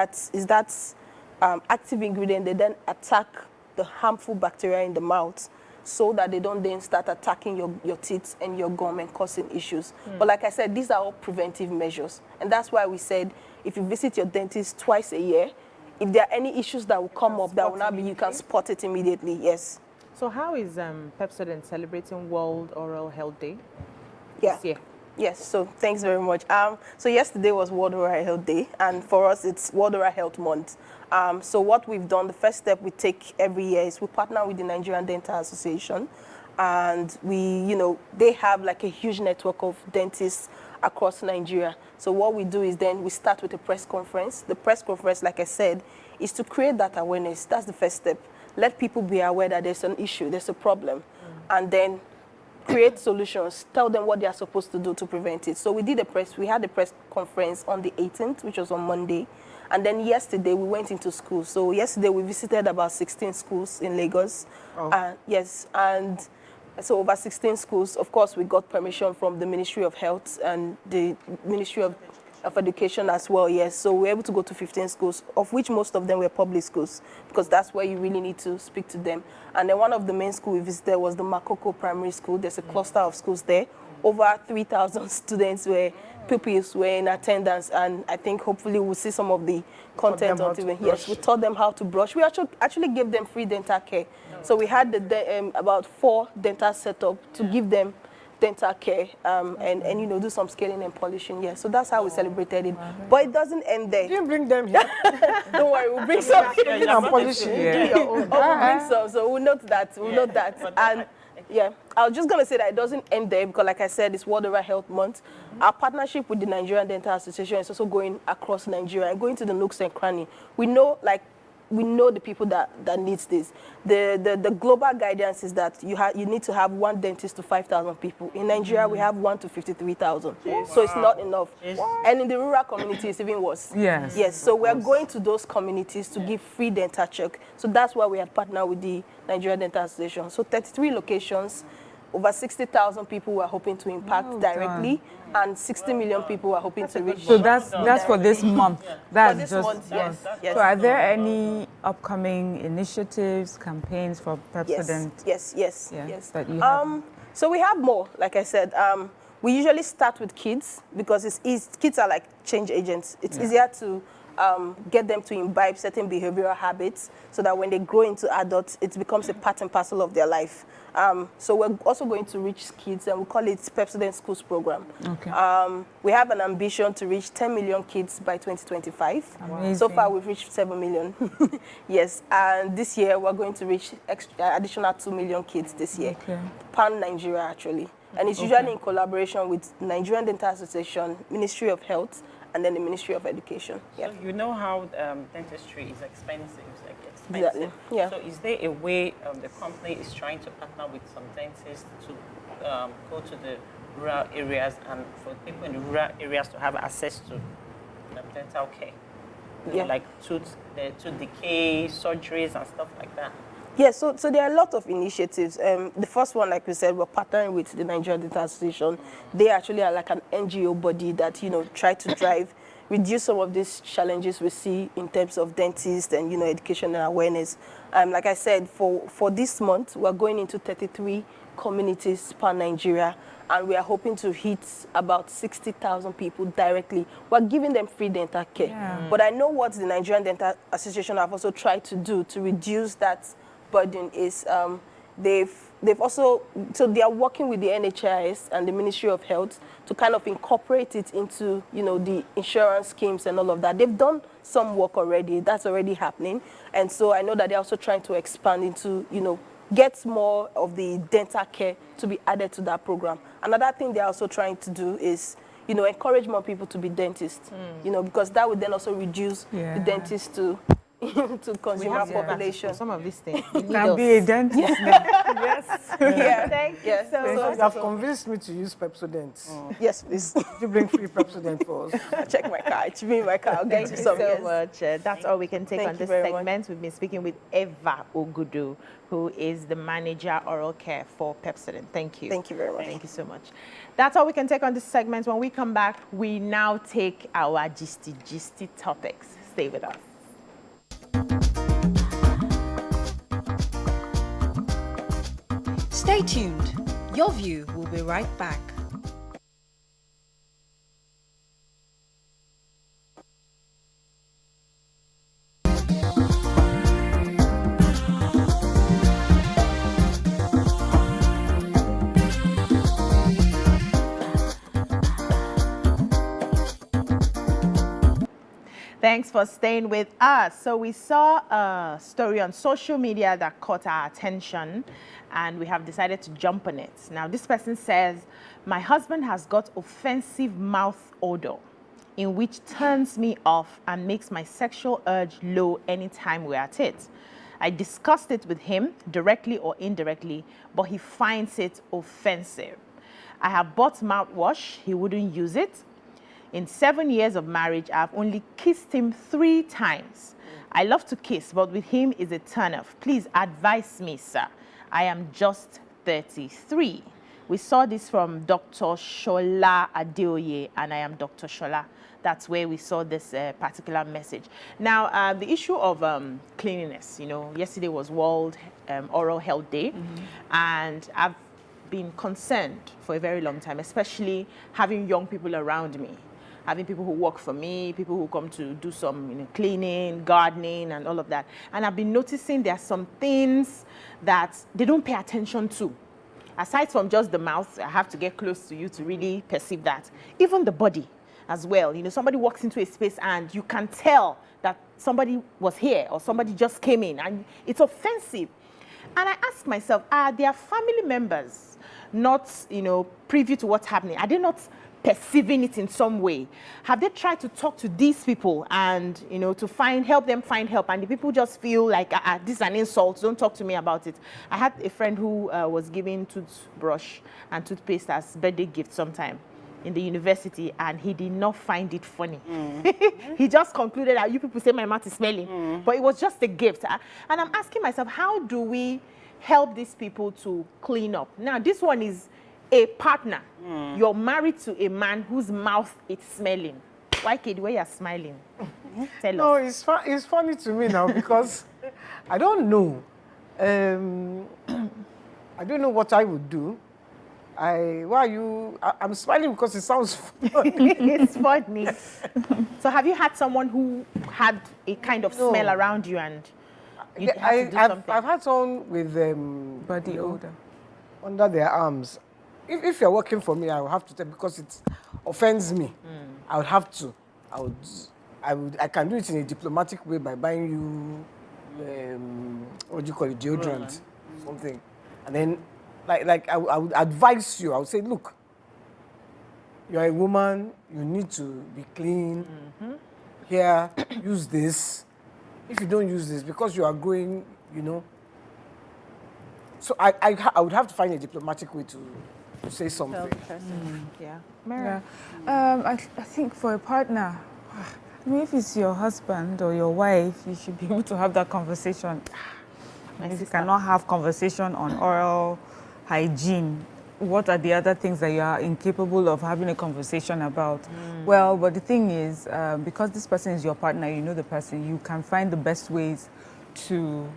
active ingredient. They then attack the harmful bacteria in the mouth, so that they don't then start attacking your teeth and your gum and causing issues. But like I said, these are all preventive measures. And that's why we said, if you visit your dentist twice a year, if there are any issues that will come up that will not be, you can spot it immediately. Yes. So how is Pepsodent celebrating World Oral Health Day Yeah. this year? Yes, so thanks very much. So yesterday was World Oral Health Day, and for us it's World Oral Health Month. So what we've done, the first step we take every year is we partner with the Nigerian Dental Association, and they have like a huge network of dentists across Nigeria. So what we do is then we start with a press conference. The press conference, like I said, is to create that awareness. That's the first step. Let people be aware that there's an issue, there's a problem, and then create solutions, tell them what they are supposed to do to prevent it. So we had a press conference on the 18th, which was on Monday, And then yesterday we went into schools. So yesterday we visited about 16 schools in Lagos. Yes, and so over 16 schools. Of course, we got permission from the Ministry of Health and the Ministry of Education as well, yes. So we were able to go to 15 schools, of which most of them were public schools, because that's where you really need to speak to them. And then one of the main schools we visited was the Makoko Primary School. There's a cluster of schools there. Over 3,000 students pupils were in attendance, and I think hopefully we'll see some of the content on TV. Yes, we taught them how to brush. We actually gave them free dental care. So we had about 4 dental setup to give them dental care and you know, do some scaling and polishing. Yeah, so that's how we celebrated it. But it doesn't end there. You didn't bring them here. Don't worry, we'll bring some. Scaling and polishing. Do your own. Oh, we'll bring some. So we'll note that. We'll note that. And yeah, I was just going to say that it doesn't end there because, like I said, it's World Oral Health Month. Our partnership with the Nigerian Dental Association is also going across Nigeria and going to the nooks and cranny. We know the people that needs this. The global guidance is that you need to have 1 dentist to 5,000 people. In Nigeria, we have 1 to 53,000. So it's not enough. And in the rural communities, even worse. Yes. Yes. So we're going to those communities to give free dental check. So that's why we have partnered with the Nigerian Dental Association. So 33 locations. Over 60,000 people we're hoping to impact directly, and 60 million people we're hoping to reach. So that's for this month. That's For this just month, yes. So are there any upcoming initiatives, campaigns for Pepsodent? Yes. That you have? So we have more, like I said. We usually start with kids because it's easy. Kids are like change agents. It's easier to get them to imbibe certain behavioral habits so that when they grow into adults, it becomes a part and parcel of their life. So we're also going to reach kids, and we call it Pepsodent Schools Program. Okay. We have an ambition to reach 10 million kids by 2025. Amazing. So far, we've reached 7 million. Yes, and this year, we're going to reach additional 2 million kids this year. Okay. Pan-Nigeria, actually. And it's usually in collaboration with Nigerian Dental Association, Ministry of Health, and then the Ministry of Education. Yeah. So you know how dentistry is expensive. Exactly. Yeah. So is there a way the company is trying to partner with some dentists to go to the rural areas and for people in the rural areas to have access to dental care? You know, like tooth decay, surgeries and stuff like that? Yes, so there are a lot of initiatives. The first one, like we said, we're partnering with the Nigerian Dental Association. They actually are like an NGO body that, you know, try to reduce some of these challenges we see in terms of dentists and, you know, education and awareness. Like I said, for this month, we're going into 33 communities pan Nigeria, and we are hoping to hit about 60,000 people directly. We're giving them free dental care. Yeah. But I know what the Nigerian Dental Association have also tried to do to reduce that burden is they've also, so they are working with the NHIS and the Ministry of Health to kind of incorporate it into, you know, the insurance schemes and all of that. They've done some work already. That's already happening. And so I know that they're also trying to expand into, you know, get more of the dental care to be added to that program. Another thing they're also trying to do is, you know, encourage more people to be dentists, you know, because that would then also reduce the dentists to consumer population. Some of these things. Can be a dentist. Yes. Yeah. Thank you so So much. you have convinced me to use Pepsodent. Yes, please. You bring free Pepsodent for us. I'll check my car. It's me in my car. I'll get you some. So much. That's all we can take Thank on you this very much. segment. We've been speaking with Eva Odour, who is the manager oral care for Pepsodent. Thank you. Thank you very much. Thank you so much. That's all we can take on this segment. When we come back, we now take our gisty topics. Stay with us. Stay tuned. Your View will be right back. Thanks for staying with us. So we saw a story on social media that caught our attention, and we have decided to jump on it. Now, this person says, my husband has got offensive mouth odor, in which turns me off and makes my sexual urge low anytime we're at it. I discussed it with him, directly or indirectly, but he finds it offensive. I have bought mouthwash, he wouldn't use it. In 7 years of marriage, I've only kissed him 3 times. I love to kiss, but with him is a turn-off. Please advise me, sir. I am just 33. We saw this from Dr. Shola Adeoye, and I am Dr. Shola. That's where we saw this particular message. Now, the issue of cleanliness, you know, yesterday was World Oral Health Day, and I've been concerned for a very long time, especially having young people around me, having people who work for me, people who come to do some, you know, cleaning, gardening, and all of that. And I've been noticing there are some things that they don't pay attention to. Aside from just the mouth, I have to get close to you to really perceive that. Even the body as well. You know, somebody walks into a space and you can tell that somebody was here or somebody just came in, and it's offensive. And I ask myself, are their family members not, you know, privy to what's happening? Are they not perceiving it in some way? Have they tried to talk to these people and, you know, to help them find help? And the people just feel like, this is an insult, don't talk to me about it. I had a friend who was giving toothbrush and toothpaste as birthday gift sometime in the university, and he did not find it funny. He just concluded that you people say my mouth is smelling, but it was just a gift. And I'm asking myself, how do we help these people to clean up? Now, this one is a partner. You're married to a man whose mouth is smelling. Why, kid, where you're smiling? Tell us. No, it's funny to me now because I don't know. I don't know what I would do. I'm smiling because it sounds funny. It's funny. So have you had someone who had a kind of smell around you and you had to do something? I've had someone with Body odor. under their arms. If you're working for me, I will have to tell, because it offends me. I would have to. I can do it in a diplomatic way by buying you, what do you call it, deodorant, something. And then, I would advise you. I would say, look, you're a woman, you need to be clean. Here, use this. If you don't use this, because you are growing, you know. So I would have to find a diplomatic way to say something. Yeah. Yeah. I think for a partner, I mean, if it's your husband or your wife, you should be able to have that conversation. And if you cannot have conversation on oral hygiene, what are the other things that you are incapable of having a conversation about? Well, but the thing is, because this person is your partner, you know the person, you can find the best ways to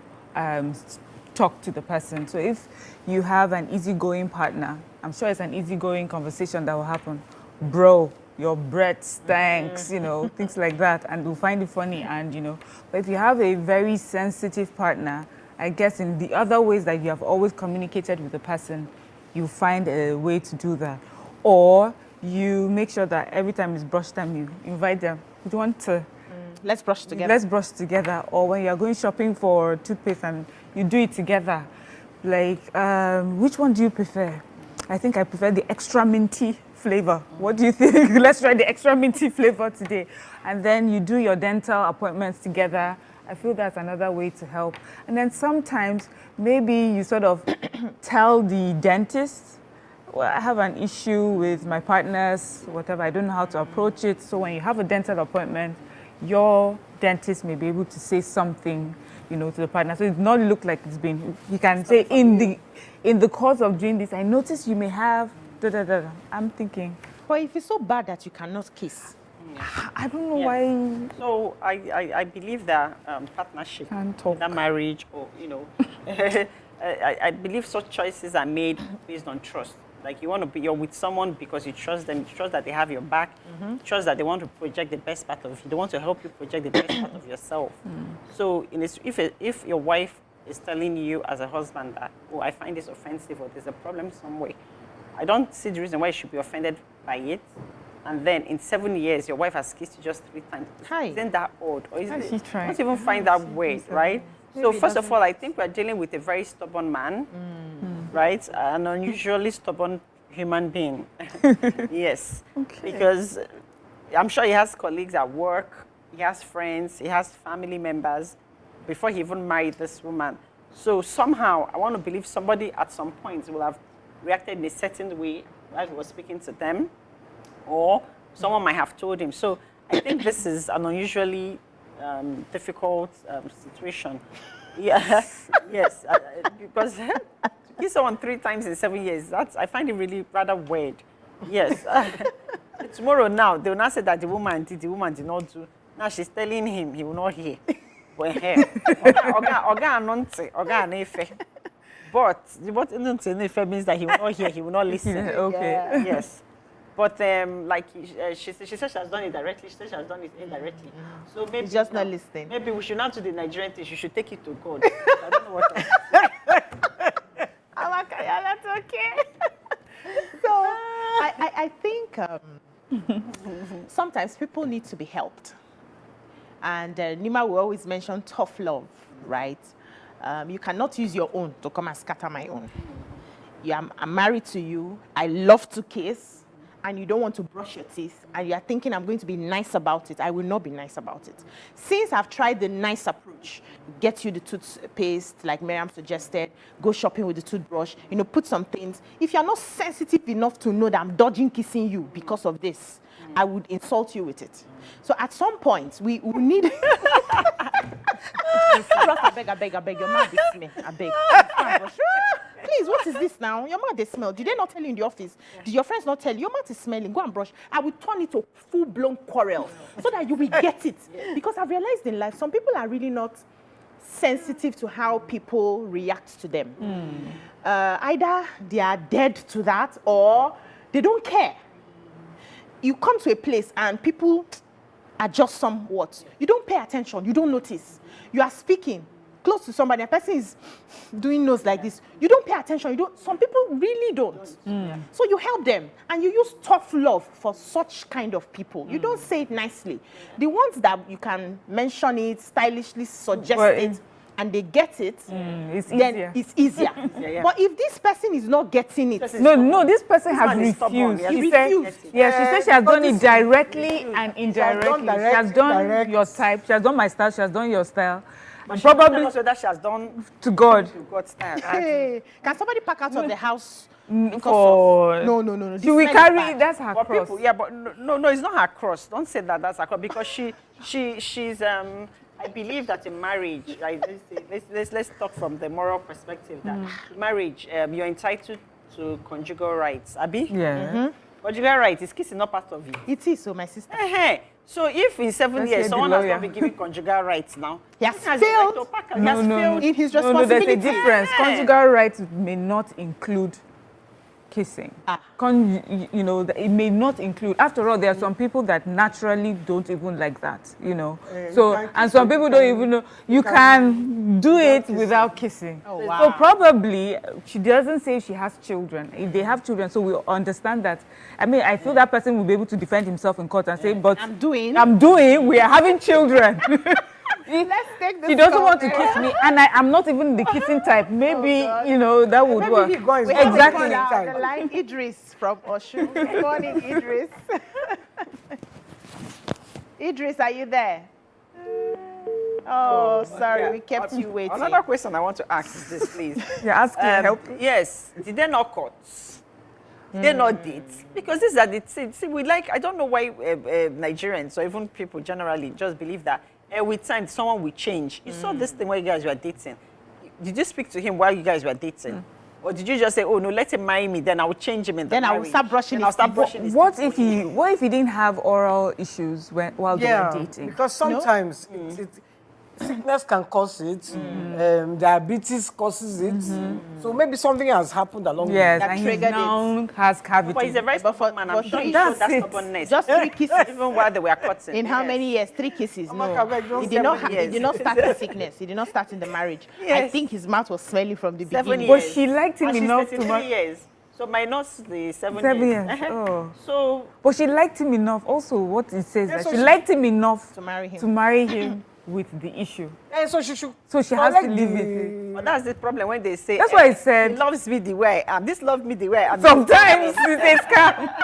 talk to the person. So if you have an easygoing partner, I'm sure it's an easygoing conversation that will happen. Bro, your breath stinks, you know, things like that, and you'll find it funny, and, you know. But if you have a very sensitive partner, I guess in the other ways that you have always communicated with the person, you find a way to do that. Or you make sure that every time it's brush time, you invite them. You want to... Let's brush together. Let's brush together. Or when you're going shopping for toothpaste and you do it together. Like, which one do you prefer? I think I prefer the extra minty flavor. What do you think? Let's try the extra minty flavor today. And then you do your dental appointments together. I feel that's another way to help. And then sometimes maybe you sort of tell the dentist, well, I have an issue with my partners, whatever, I don't know how to approach it. So when you have a dental appointment, your dentist may be able to say something, you know, to the partner. So it does not look like it's been, you can say in the course of doing this, I noticed you may have, I'm thinking. But if it's so bad that you cannot kiss, I don't know why. So I believe that partnership, that marriage, or, you know, I believe such choices are made based on trust. Like, you want to be, you're with someone because you trust them, you trust that they have your back, you trust that they want to project the best part of you, they want to help you project the best part of yourself. So if your wife is telling you as a husband that, oh, I find this offensive, or there's a problem some way, I don't see the reason why you should be offended by it. And then in 7 years, your wife has kissed you just 3 times. Isn't that odd? Or is it? I don't even find that weird, right? So first of all, I think we're dealing with a very stubborn man, right? An unusually stubborn human being. Yes. Okay. Because I'm sure he has colleagues at work, he has friends, he has family members before he even married this woman. So somehow, I want to believe somebody at some point will have reacted in a certain way as we were speaking to them, or Someone might have told him. So I think this is an unusually difficult situation. Yeah, yes, because to kiss someone 3 times in 7 years, I find it really rather weird. Yes. Tomorrow now, they will not say that the woman did not do. Now she's telling him he will not hear. But But what means that he will not hear, he will not listen. Okay. Yeah. Yes. But like she said she has done it directly, she said she has done it indirectly. So maybe He's just not listening. Maybe we should not do the Nigerian thing, she should take it to God. I don't know what That's okay. So I think sometimes people need to be helped. And Nima will always mention tough love, right? You cannot use your own to come and scatter my own. I'm married to you. I love to kiss. And you don't want to brush your teeth. And you're thinking I'm going to be nice about it. I will not be nice about it. Since I've tried the nice approach, get you the toothpaste, like Miriam suggested, go shopping with the toothbrush, put some things. If you're not sensitive enough to know that I'm dodging kissing you because of this, I would insult you with it. So at some point, we need... I beg, your mouth is smell. I beg. Please, what is this now? Your mouth is smell. Did they not tell you in the office? Did your friends not tell you? Your mouth is smelling. Go and brush. I will turn it to full-blown quarrel so that you will get it. Because I've realized in life, some people are really not sensitive to how people react to them. Either they are dead to that or they don't care. You come to a place and people adjust somewhat. You don't pay attention. You don't notice. You are speaking close to somebody, a person is doing nose like this. You don't pay attention. Some people really don't. So you help them and you use tough love for such kind of people. You don't say it nicely. The ones that you can mention it, stylishly suggest it, and they get it, then it's easier. But if this person is not getting it, no, this person has refused. She said she has done it directly and indirectly. She has done your type. She has done my style. She has done your style. But probably also that she has done to God. To God's style. Hey, can somebody pack out of the house? For No. She will carry. That's her cross. People, but no, it's not her cross. Don't say that. That's her cross because she's I believe that in marriage, let's talk from the moral perspective that marriage, you're entitled to conjugal rights. Abi? Yeah. Conjugal rights is kissing not part of it. It is, so my sister. So if in 7 years someone has not been given conjugal rights now, he has failed. No. In his responsibility. There's a difference. Conjugal rights may not include kissing. It may not include. After all, there are some people that naturally don't even like that. And some people don't even know. You can do it without kissing. Oh, wow. So probably she doesn't say she has children. If they have children, so we understand that. I mean, I feel that person will be able to defend himself in court and say, "But I'm doing. We are having children." Let's take this. She doesn't want to kiss me, and I'm not even the kissing type. Maybe that would work. Exactly. The line Idris from Oshun. Good morning, Idris. Idris, are you there? Oh, sorry, we kept you waiting. Another question I want to ask is this, please. You're asking help. Yes. Did they not cut? Did they not date? Because these are the see, I don't know why Nigerians or even people generally just believe that with time someone will change. You saw this thing while you guys were dating. Did you speak to him while you guys were dating? Or did you just say, "Oh no, let him marry me, then I will change him in the Then marriage. I will start brushing his teeth." What if he didn't have oral issues while they were dating? Because sometimes sickness can cause it, diabetes causes it. So maybe something has happened along the way. Yes, that and triggered his lung has cavity. But he's a very stubborn man. I'm sure he that's showed that it. stubbornness. Just 3 kisses. Even while they were cutting. In how many years? 3 kisses. No. He did not start the sickness. He did not start in the marriage. I think his mouth was smelling from the 7 beginning. years. But she liked him And she's enough to 33 years. So minus the 7 years. Oh. So, but she liked him enough. Also, what it says that she liked him enough to marry him. With the issue. So she should. So she has to live with it. but that's the problem when they say. That's why I said. He loves me the way I am. This loves me the way I am. Sometimes it's a scam.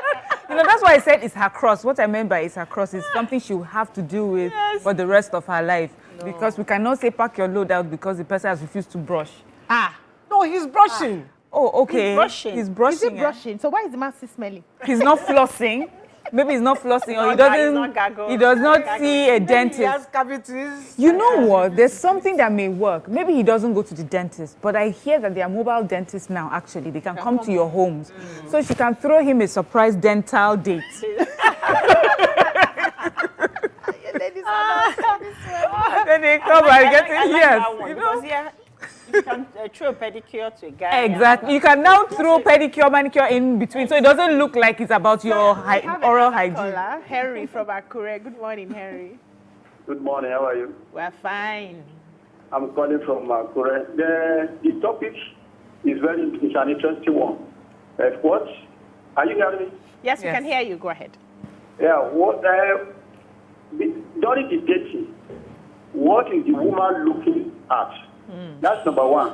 That's why I said it's her cross. What I meant by it's her cross is something she will have to deal with for the rest of her life. No. Because we cannot say pack your load out because the person has refused to brush. No, he's brushing. Oh, okay. He's brushing. He's brushing. Is he brushing? So why is the mouth still smelling? He's not flossing. maybe he's not flossing or he He's doesn't. not gargled. He does not see a Maybe he dentist. has cavities. You know what? There's something that may work. Maybe he doesn't go to the dentist, but I hear that there are mobile dentists now, actually. They can come to your homes. So she can throw him a surprise dental date. Then they come and get it. Yes. You know? You can throw a pedicure to a guy. Exactly. You can now throw pedicure, manicure in between, so it doesn't look like it's about your oral hygiene. Caller, Harry from Akure. Good morning, Harry. Good morning, how are you? We're fine. I'm calling from Korea. The topic is an interesting one. What? Are you hearing me? Yes, we Yes. can hear you. Go ahead. Yeah, during the dating, what is the woman looking at? That's number one.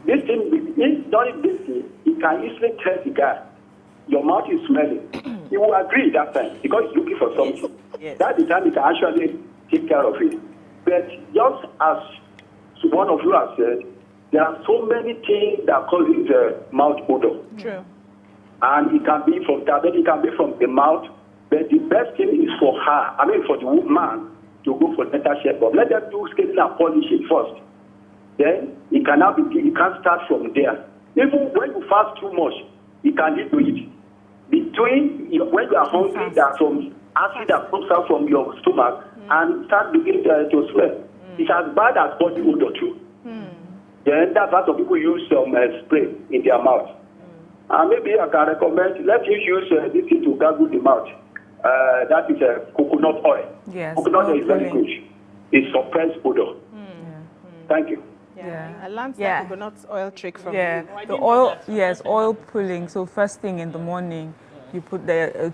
This thing, during dating, he can easily tell the guy, your mouth is smelling. He will agree that time because he's looking for something. Yes. That's the time he can actually take care of it. But just as one of you has said, there are so many things that causes mouth odor. True. And it can be from that, it can be from the mouth. But the best thing is for her, for the woman, to go for dental checkup. Let them do scaling and polishing first. Then it can start from there. Even when you fast too much, it can lead to it. When you are hungry, there's some acid that comes out from your stomach and start beginning to smell. It's as bad as body odor too. Then that's why some people use some spray in their mouth. And maybe I can recommend, let you use this thing to gargle the mouth. That is coconut oil. Yes. Coconut oil is very oil. good. It suppresses odor. Thank you. Yeah. I learned Yeah. that coconut oil trick from Yeah, you. the oil, yes, oil pulling. So first thing in the morning, you put a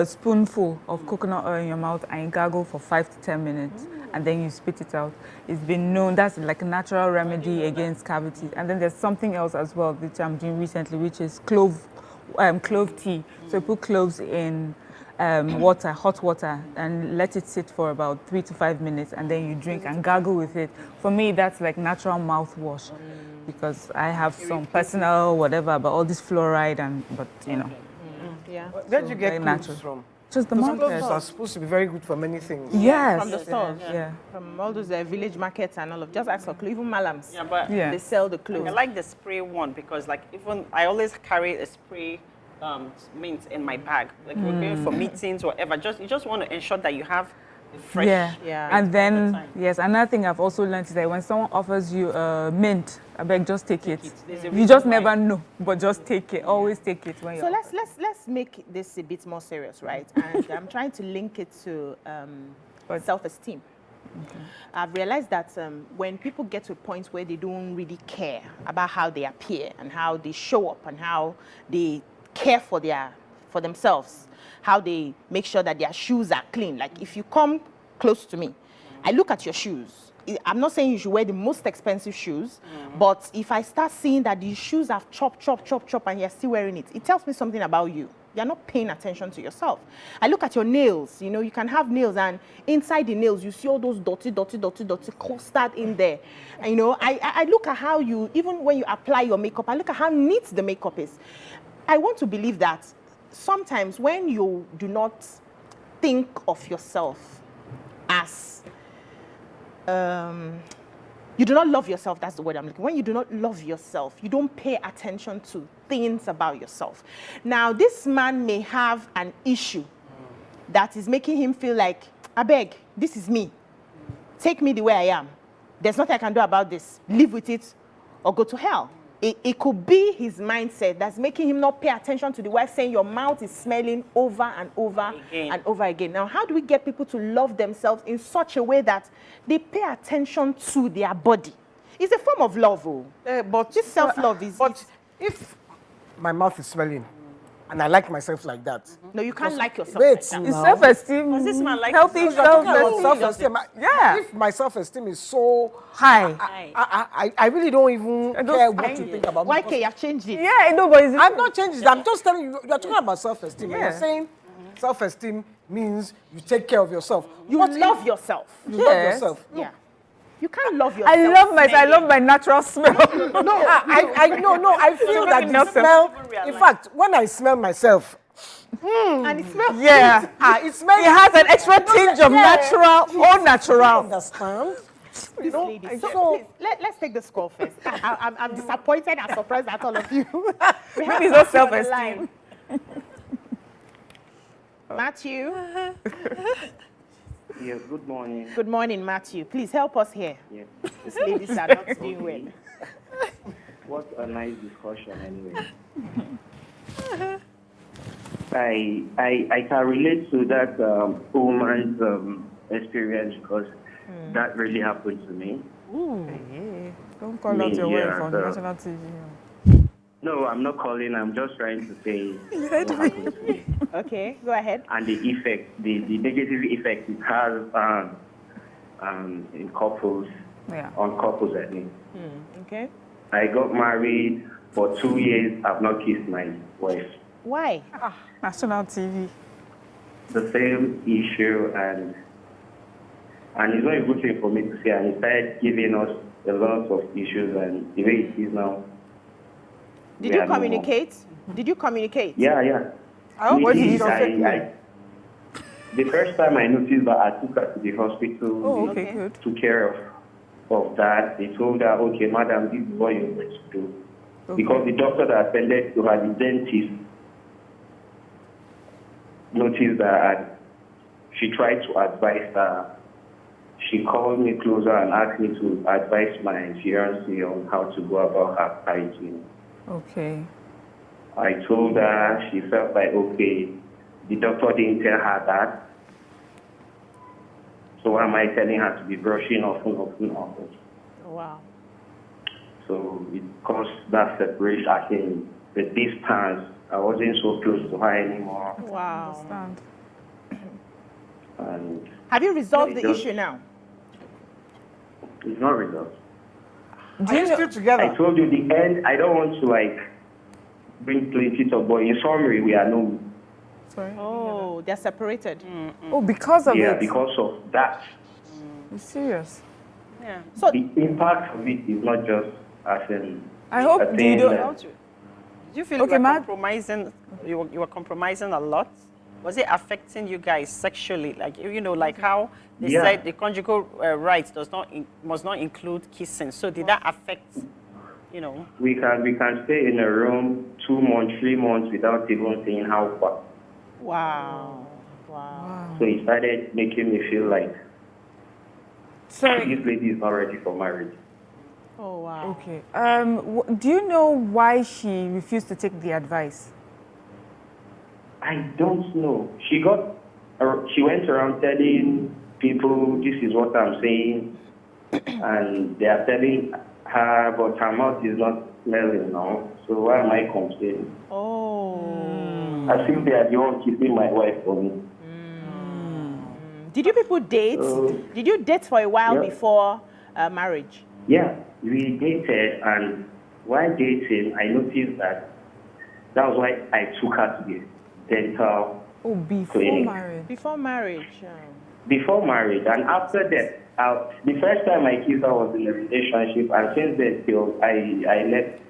spoonful of coconut oil in your mouth and you gargle for 5 to 10 minutes, and then you spit it out. It's been known that's like a natural remedy against cavities. And then there's something else as well, which I'm doing recently, which is clove tea. So you put cloves in hot water, and let it sit for about 3 to 5 minutes, and then you drink and gargle with it. For me, that's like natural mouthwash, because I have some personal whatever about all this fluoride but you know, Yeah. Where did you very get natural. cloves from? just the Those cloves market. are supposed to be very good for many things. Yes. From the stores. Yeah. From all those village markets and all of. Just ask for clove. Even malams. Yeah, but Yeah. They sell the I clothes. like the spray one because, like, even I always carry a spray mint in my bag. Like, we're going for meetings or whatever. You just want to ensure that you have the fresh. Yeah. And then, time. yes, another thing I've also learned is that when someone offers you mint, I beg, just take it. There's a You reason just why. never know, but just take it. Always take it when So you're. let's make this a bit more serious, right? And I'm trying to link it to self-esteem. I've realized that when people get to a point where they don't really care about how they appear and how they show up and how they care for themselves, how they make sure that their shoes are clean. Like if you come close to me, I look at your shoes. I'm not saying you should wear the most expensive shoes, but if I start seeing that these shoes have chop, and you're still wearing it, it tells me something about you. You're not paying attention to yourself. I look at your nails. You know, you can have nails, and inside the nails, you see all those dirty custard in there. And, you know, I look at how you, even when you apply your makeup, I look at how neat the makeup is. I want to believe that sometimes when you do not think of yourself as you do not love yourself, that's the word I'm looking for. When you do not love yourself, you don't pay attention to things about yourself. Now, this man may have an issue that is making him feel like, I beg, this is me. Take me the way I am. There's nothing I can do about this. Live with it or go to hell. It could be his mindset that's making him not pay attention to the wife saying your mouth is smelling over and over and over again. Now, how do we get people to love themselves in such a way that they pay attention to their body? It's a form of love, But this self-love is... But if my mouth is smelling and I like myself like that, No, you can't like yourself wait, like that. It's now. self-esteem. Does this man like healthy himself? self-esteem. Self-esteem. Yeah. If my self-esteem is so High. I really don't even don't care what find you it. think about me. Why because can't you have changed it? Yeah, no, but it's I'm not changing it. I'm just telling you, you're talking about self-esteem. And Yeah. you're saying self-esteem means you take care of yourself. You What love if yourself. you love Yes. yourself? Yeah. You can't love yourself. I love my natural smell. No, I feel that Maybe the not smell. Even realize. In fact, when I smell myself, And it smells Yeah. It smells. It has an extra tinge of natural, all I natural. understand. this lady. So please, let's take the score first. I'm disappointed and surprised at all of you. We have Maybe it's not Matthew on the self-esteem. line. Matthew. Yes, good morning. Good morning, Matthew. Please help us here. Yes. These ladies are not doing well. What a nice discussion anyway. I can relate to that woman's experience because that really happened to me. Don't call out your yeah, wife on so- national TV. No, I'm not calling. I'm just trying to say what happened to me. Okay, go ahead. And the effect, the negative effect it has in couples, Yeah. on couples, I think. Okay. I got married for 2 years. I've not kissed my wife. Why? National TV. The same issue, and it's not a good thing for me to say. And it started giving us a lot of issues, and the way it is now. Did we you are no more. communicate? Did you communicate? Yeah. Oh, We what did did. you say? The first time I noticed that, I took her to the hospital. Oh, They okay, Okay. good. took care of that. They told her, okay, madam, this is what you're going to do. Because the doctor that attended to her, the dentist, noticed that she tried to advise her. She called me closer and asked me to advise my fiancé on how to go about her hygiene. Okay. I told her, she felt like, okay, the doctor didn't tell her that. So why am I telling her to be brushing often? Wow. So it caused that separation. I think the distance, I wasn't so close to her anymore. Wow. Understand. And Have you resolved the Just- issue now? it's not resolved. Are you still together? I told you the end, I don't want to like bring plenty talk, but in summary, we are no. Sorry. Oh, they're separated. Oh, because of Yeah, it. because of that. You serious? Yeah. So The impact of it is not just as in I hope a you thing don't. that- Do you feel Okay, you were Matt. compromising? You were compromising a lot. Was it affecting you guys sexually? Like like how they Yeah. said the conjugal rights must not include kissing. So did that affect? we can stay in a room 2 months, 3 months without even saying how far. wow. Wow. So it started making me feel like Sorry. this lady is not ready for marriage. Oh wow. Okay. Do you know why she refused to take the advice? I don't know. She went around telling people this is what I'm saying, and they are telling her, but her mouth is not smelling now. So why am I complaining? Oh. I think they are the one keeping my wife for me. Did you people date? Did you date for a while Yeah. before marriage? Yeah, we dated, and while dating, I noticed that was why I took her to the dental Oh, before clinic. marriage. Before marriage. Before marriage, and after that, the first time I kissed her was in a relationship, and since then till I left,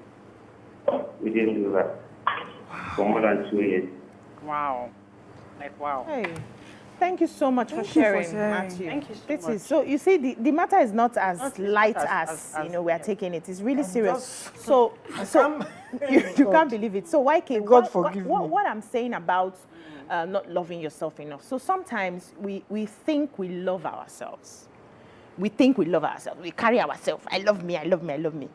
we didn't do that for more than 2 years. Wow. Like wow. Hey, thank you so much for Thank you for sharing, sharing. Matthew. Thank you so This much. is so. You see, the matter is not as Not light as- as we are taking it. It's really serious. just- So you can't believe it. So YK, God forgive me. what I'm saying about not loving yourself enough. So sometimes we think we love ourselves. We think we love ourselves. We carry ourselves. I love me. I love me. I love me.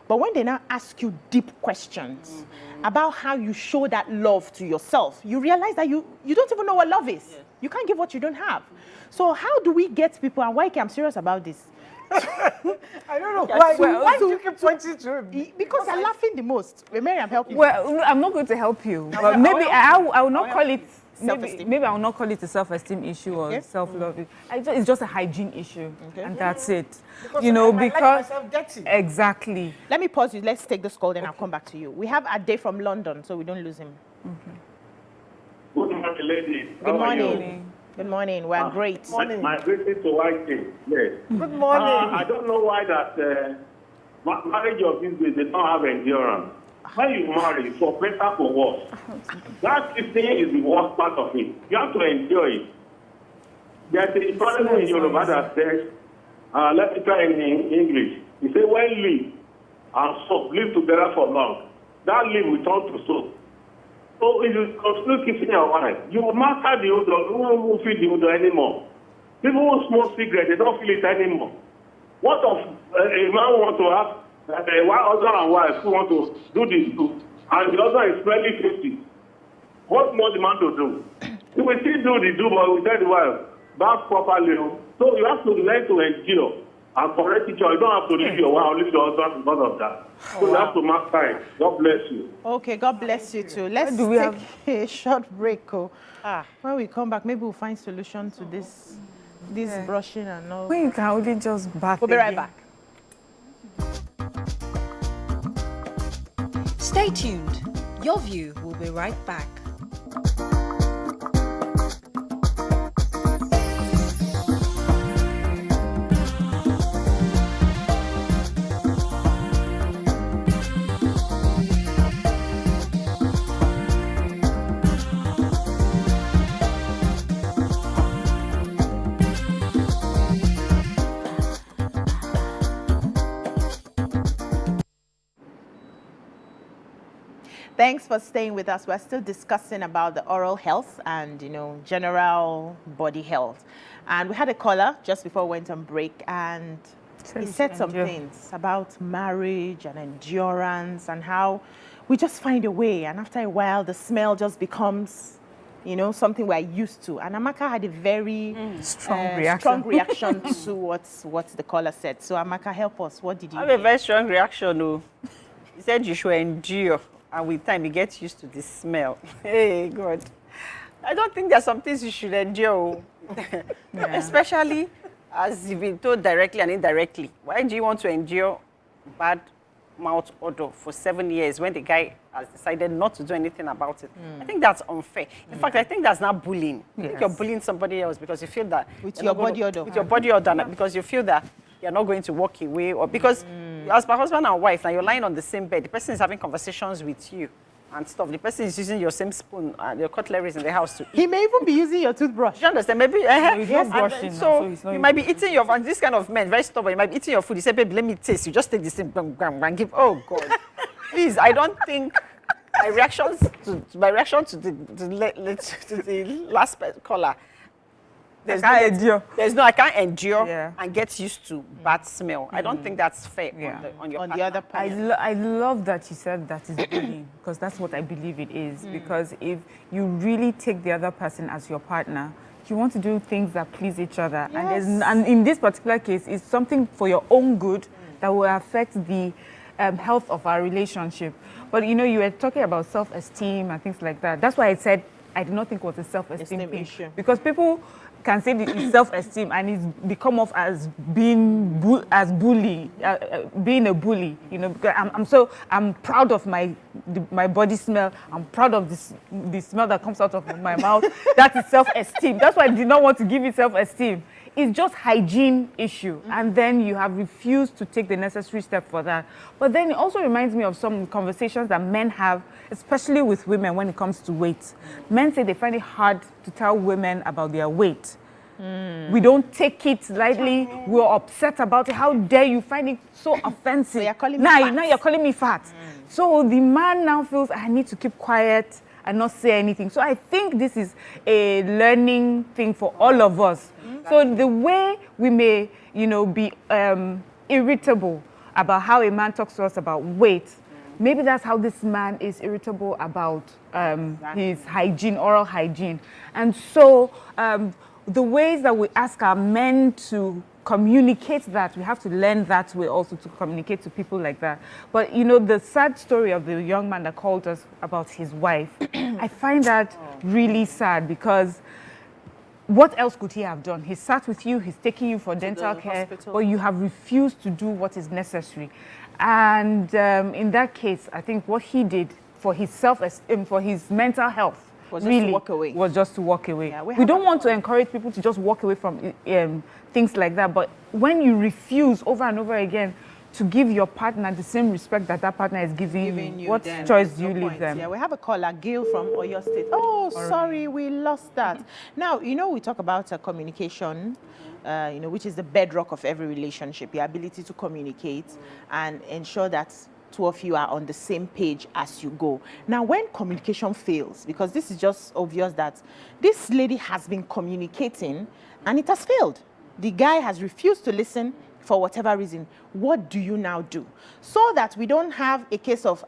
But when they now ask you deep questions about how you show that love to yourself, you realize that you don't even know what love is. You can't give what you don't have. So how do we get people, and YK, I'm serious about this. I don't know why. well, Why do you keep pointing to him? Because I'm laughing the most. Mary, I'm helping. Well, I'm not going to help you, but maybe I will not call it. Self-esteem. Maybe I will not call it a self-esteem issue or Okay. self-love. It's just a hygiene issue, Okay. and that's it. Because You know, I like because myself dirty. exactly. Let me pause you. Let's take this call, then I'll come back to you. We have Ade from London, so we don't lose him. Good morning, ladies. Good How are you? morning. Good morning. We're great. My greeting to YK. Yes. Good morning. I don't know why that marriage of these days, they don't have endurance. when you marry, for better, for worse, that thing is the worst part of it. You have to enjoy it. There's a parable in Yoruba that says, let me try in English. He said, when leaf and soap live together for long, that leaf will turn to soap. So if you continue kissing your wife, you will master the odor. You won't feel the odor anymore. People who smoke cigarettes, they don't feel it anymore. What of a man want to have one husband and wife who want to do this too, and the other is smelling 50? What more the man to do? He will still do the do, but we tell the wife, back properly. So you have to learn to endure and correct each other. You don't have to leave your wife or leave your husband because of that. So you have to master it. God bless you. Okay, God bless you too. Let's take a short break. When we come back, maybe we'll find solution to this brushing and all. When you can only just bath. We'll be right back. Stay tuned. Your View will be right back. Thanks for staying with us. We're still discussing about the oral health and, general body health. And we had a caller just before we went on break, and he said some things about marriage and endurance and how we just find a way. And after a while, the smell just becomes, something we're used to. And Amaka had a very strong reaction to what the caller said. So Amaka, help us. What did you I have a very strong reaction. No. He said you should endure. And with time, you get used to the smell. Hey, God. I don't think there's some things you should endure. Especially as you've been told directly and indirectly. Why do you want to endure bad mouth odor for 7 years when the guy has decided not to do anything about it? I think that's unfair. In fact, I think that's not bullying. I think you're bullying somebody else because you feel that... With your body odor. With your body odor, because you feel that you're not going to walk away, or because as my husband and wife, now you're lying on the same bed, the person is having conversations with you and stuff. The person is using your same spoon and your cutlery in the house to eat. He may even be using your toothbrush. Do you understand? Maybe he's not brushing. So you might be eating your food. This kind of men, very stubborn. You might be eating your food. You say, baby, let me taste. You just take this thing and give. Oh God, please! I don't think my reaction to the last caller. I can't endure and get used to bad smell. I don't think that's fair on your the other part. I love that you said that is bullying, because that's what I believe it is. Because if you really take the other person as your partner, you want to do things that please each other. Yes. And in this particular case, it's something for your own good that will affect the health of our relationship. But you were talking about self-esteem and things like that. That's why I said I do not think it was a self-esteem thing. Issue. Because people can say it's self-esteem and it's become off as being being a bully. Because I'm proud of my body smell. I'm proud of the smell that comes out of my mouth. That is self-esteem. That's why I did not want to give it self-esteem. It's just hygiene issue, and then you have refused to take the necessary step for that. But then it also reminds me of some conversations that men have, especially with women when it comes to weight. Men say they find it hard to tell women about their weight. We don't take it lightly. We're upset about it. How dare you find it so offensive? So you're calling me fat. Now you're calling me fat. So the man now feels I need to keep quiet and not say anything. So I think this is a learning thing for all of us. So the way we may, be irritable about how a man talks to us about weight, maybe that's how this man is irritable about his hygiene, oral hygiene. And so the ways that we ask our men to communicate that, we have to learn that way also to communicate to people like that. But the sad story of the young man that called us about his wife, I find that really sad, because what else could he have done? He sat with you, he's taking you for dental care, but you have refused to do what is necessary. And in that case, I think what he did for his self-esteem, for his mental health, was really just to walk away. Yeah, we don't want to encourage people to just walk away from things like that, but when you refuse over and over again to give your partner the same respect that that partner is giving you. What then, choice do no you leave point. them? Yeah, we have a caller, Gail from Oyo State. Oh, sorry, we lost that. Now, we talk about communication, which is the bedrock of every relationship, the ability to communicate and ensure that two of you are on the same page as you go. Now, when communication fails, because this is just obvious that this lady has been communicating and it has failed. The guy has refused to listen for whatever reason. What do you now do? So that we don't have a case of,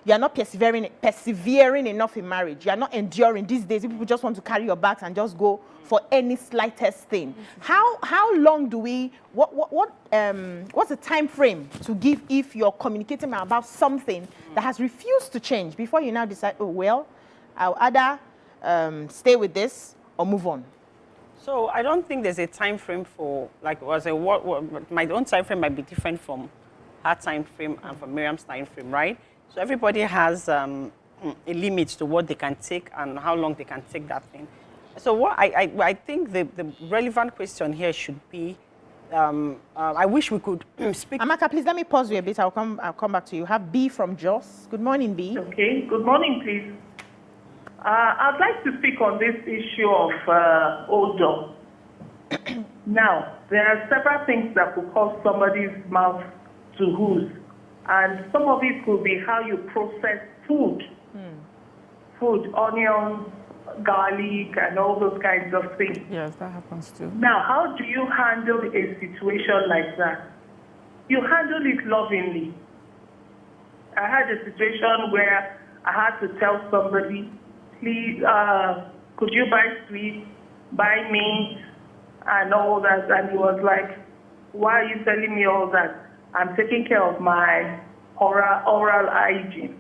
you are not persevering enough in marriage. You are not enduring. These days, people just want to carry your bags and just go for any slightest thing. How long do we, what's the time frame to give if you're communicating about something that has refused to change before you now decide, oh, well, I'll either stay with this or move on? So I don't think there's a time frame for, like, my own time frame might be different from her time frame and from Miriam's time frame, right? So everybody has a limit to what they can take and how long they can take that thing. So what I think the relevant question here should be, I wish we could speak. Amaka, please let me pause you a bit. I'll come back to you. Have B from Jos. Good morning, B. Okay. Good morning, please. I'd like to speak on this issue of Odour. Now, there are several things that could cause somebody's mouth to ooze, and some of it could be how you process food. Food, onions, garlic, and all those kinds of things. Yes, that happens too. Now, how do you handle a situation like that? You handle it lovingly. I had a situation where I had to tell somebody, please, could you buy sweets, buy mint, and all that? And he was like, why are you telling me all that? I'm taking care of my oral hygiene.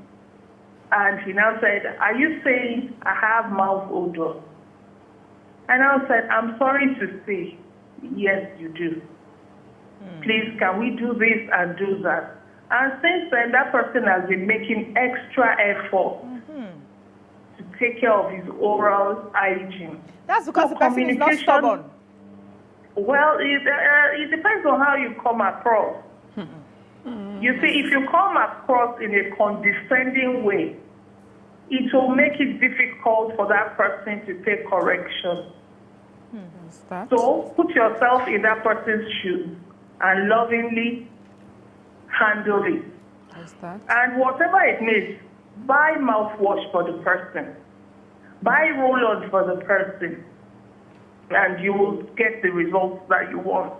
And he now said, are you saying I have mouth odor? And I said, I'm sorry to say, yes, you do. Please, can we do this and do that? And since then, that person has been making extra effort to take care of his oral hygiene. That's because the person is not stubborn. Well, it depends on how you come across. You see, if you come across in a condescending way, it will make it difficult for that person to take correction. So put yourself in that person's shoes and lovingly handle it. And whatever it means, buy mouthwash for the person. Buy roll-on for the person. And you will get the results that you want.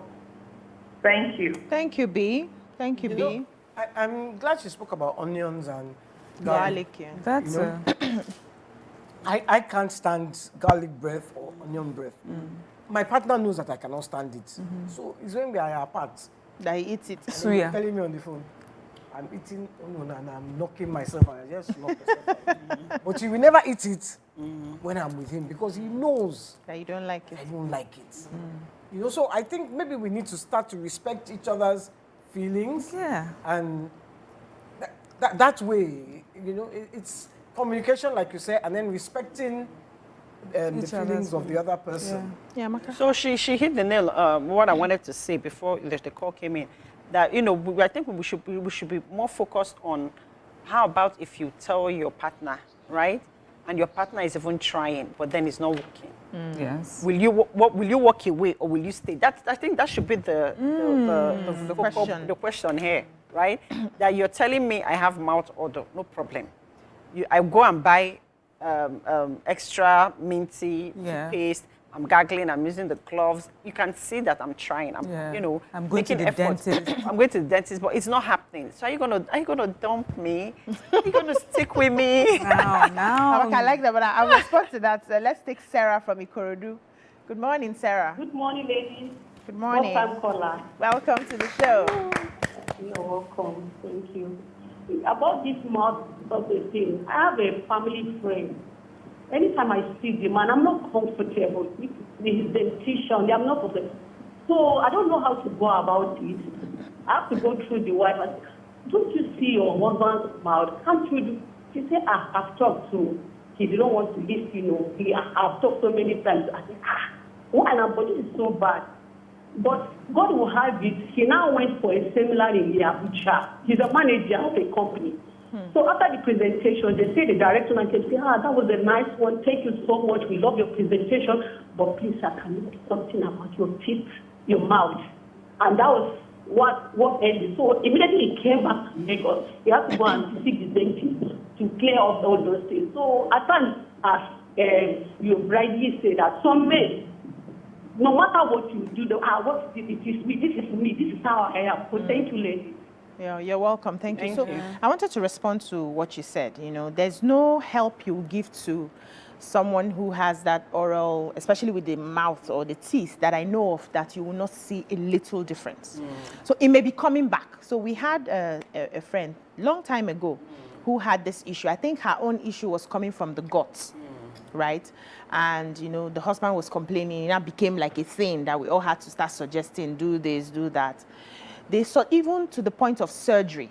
Thank you. Thank you, B. Thank you, B. I'm glad you spoke about onions and Garlic, yeah. That's I can't stand garlic breath or onion breath. My partner knows that I cannot stand it. So it's when we are apart that he eats it. So he's telling me on the phone, I'm eating onion and I'm knocking myself and I just knock myself. But he will never eat it when I'm with him because he knows that you don't like it. I don't like it. So I think maybe we need to start to respect each other's feelings. Yeah. And that way, it's communication, like you say, and then respecting the feelings of the other person. Yeah, Maka. So she hit the nail. What I wanted to say before the call came in, that I think we should be more focused on how about if you tell your partner, right, and your partner is even trying, but then it's not working. Yes. Will you walk away or will you stay? I think that should be the question here, right? That you're telling me I have mouth odor, no problem. I go and buy extra minty paste. I'm gargling. I'm using the gloves. You can see that I'm trying. I'm going to the dentist. I'm going to the dentist, but it's not happening. So are you gonna dump me? Are you gonna stick with me? No. I like that, but I'll respond to that. Let's take Sarah from Ikorodu. Good morning, Sarah. Good morning, ladies. Good morning. Welcome, caller. Welcome to the show. You're welcome. Thank you. About this mouth of the thing, I have a family friend. Anytime I see the man, I'm not comfortable with his dentition. I'm not comfortable. So I don't know how to go about it. I have to go through the wife and say, don't you see your husband's mouth? Can't you do? She said, I've talked to. He didn't want to listen. I've talked so many times. I said, why? But this is so bad. But God will have it. He now went for a seminar in Abuja. He's a manager of a company. So after the presentation, they say the director and can say, that was a nice one. Thank you so much. We love your presentation. But please, sir, can you do something about your teeth, your mouth? And that was what ended. So immediately he came back to Lagos. He had to go and see the dentist to clear up all those things. So I can, as you rightly say, that some men, no matter what you do, what it is me, this is how I am. So thank you, ladies. Yeah, you're welcome. Thank you. Thank So you. I wanted to respond to what you said. You know, there's no help you give to someone who has that oral, especially with the mouth or the teeth, that I know of, that you will not see a little difference. So it may be coming back. So we had a friend long time ago who had this issue. I think her own issue was coming from the guts, right? And, you know, the husband was complaining. It now became like a thing that we all had to start suggesting, do this, do that. They saw, even to the point of surgery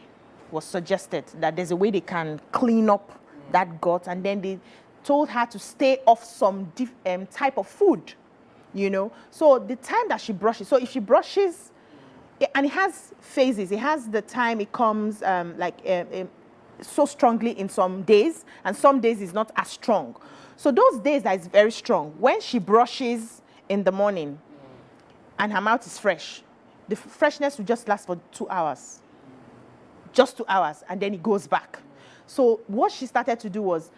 was suggested, that there's a way they can clean up that gut, and then they told her to stay off some type of food, you know. So the time that she brushes, so if she brushes, and it has phases, it has the time it comes so strongly in some days, and some days is not as strong. So those days that is very strong, when she brushes in the morning and her mouth is fresh, the freshness will just last for 2 hours. Just 2 hours, and then it goes back. So what she started to do was,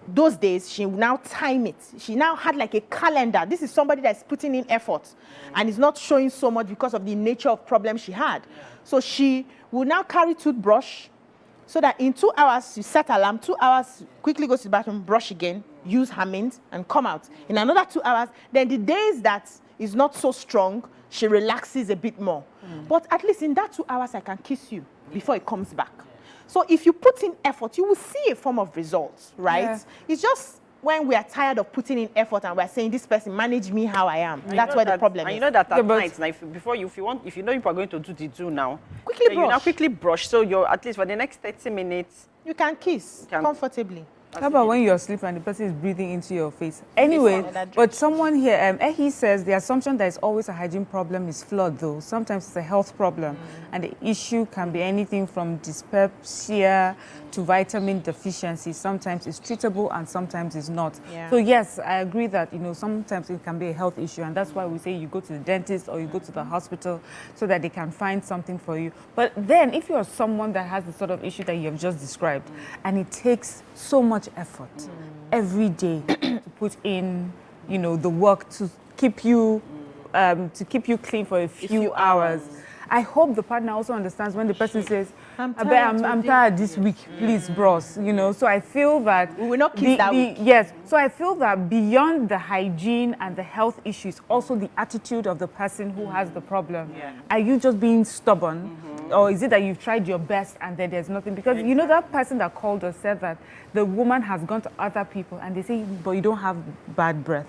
those days, she now time it. She now had like a calendar. This is somebody that's putting in effort and is not showing so much because of the nature of problems she had. So she will now carry toothbrush, so that in 2 hours, you set alarm, 2 hours, quickly go to the bathroom, brush again, use her mint, and come out. In another 2 hours, then the days that is not so strong, she relaxes a bit more. But at least in that 2 hours, I can kiss you before it comes back. So if you put in effort, you will see a form of results, right? Yeah. It's just when we are tired of putting in effort and we're saying, this person, manage me how I am. And That's you know where that, the problem and is. you know that at Yeah, but- night, like, if you know you are going to do the do now, Quickly then you now brush. quickly brush. So you're at least for the next 30 minutes. You can kiss comfortably. How about when you're asleep and the person is breathing into your face? Anyway, but someone here, he says the assumption that it's always a hygiene problem is flawed, though. Sometimes it's a health problem. And the issue can be anything from dyspepsia to vitamin deficiency. Sometimes it's treatable and sometimes it's not. Yeah. So yes, I agree that, sometimes it can be a health issue. And that's why we say you go to the dentist or you go to the hospital so that they can find something for you. But then if you're someone that has the sort of issue that you have just described, and it takes so much effort every day to put in, the work to keep you clean for a few hours. I hope the partner also understands when the person says, I'm tired this week, please, bros. So I feel that we will not kiss that week. Yes. So I feel that beyond the hygiene and the health issues, also the attitude of the person who has the problem. Yeah. Are you just being stubborn? Or is it that you've tried your best and then there's nothing? Because that person that called us said that the woman has gone to other people and they say, but you don't have bad breath.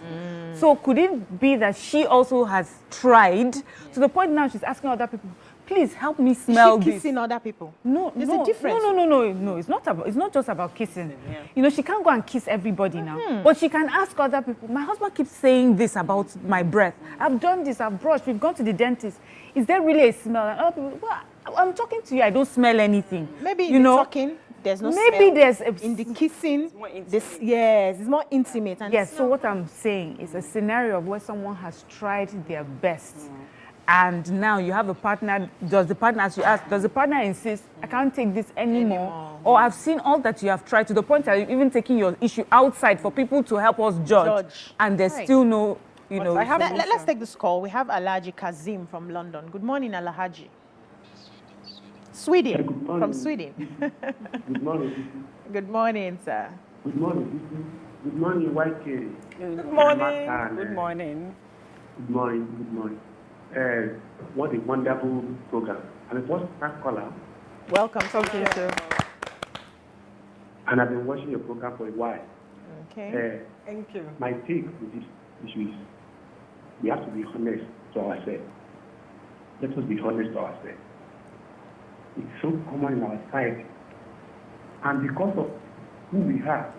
So could it be that she also has tried to the point now she's asking other people, please help me smell Is she this? kissing other people? No, There's no, a difference. No. It's not just about kissing. She can't go and kiss everybody now. But she can ask other people. My husband keeps saying this about my breath. I've done this. I've brushed. We've gone to the dentist. Is there really a smell? And other people, well, I'm talking to you. I don't smell anything. Maybe in the talking, there's no maybe smell. there's in the kissing. It's It's more intimate. And yes. So what I'm saying is a scenario of where someone has tried their best. And now you have a partner, does the partner, as you ask, does the partner insist, I can't take this anymore? Or I've seen all that you have tried to the point that you're even taking your issue outside for people to help us judge. And there's still no, Let's take this call. We have Alhaji Kazim from London. Good morning, Alhaji. Sweden, good morning. from Sweden. Good morning. Good morning, sir. Good morning. Good morning, YK. Good morning. Good morning. Good morning. Good morning. What a wonderful program. I'm a first-time caller. Welcome. Thank you, sir. And I've been watching your program for a while. Okay. Thank you. My take with this issue is we have to be honest to ourselves. Let us be honest to ourselves. It's so common in our society. And because of who we are,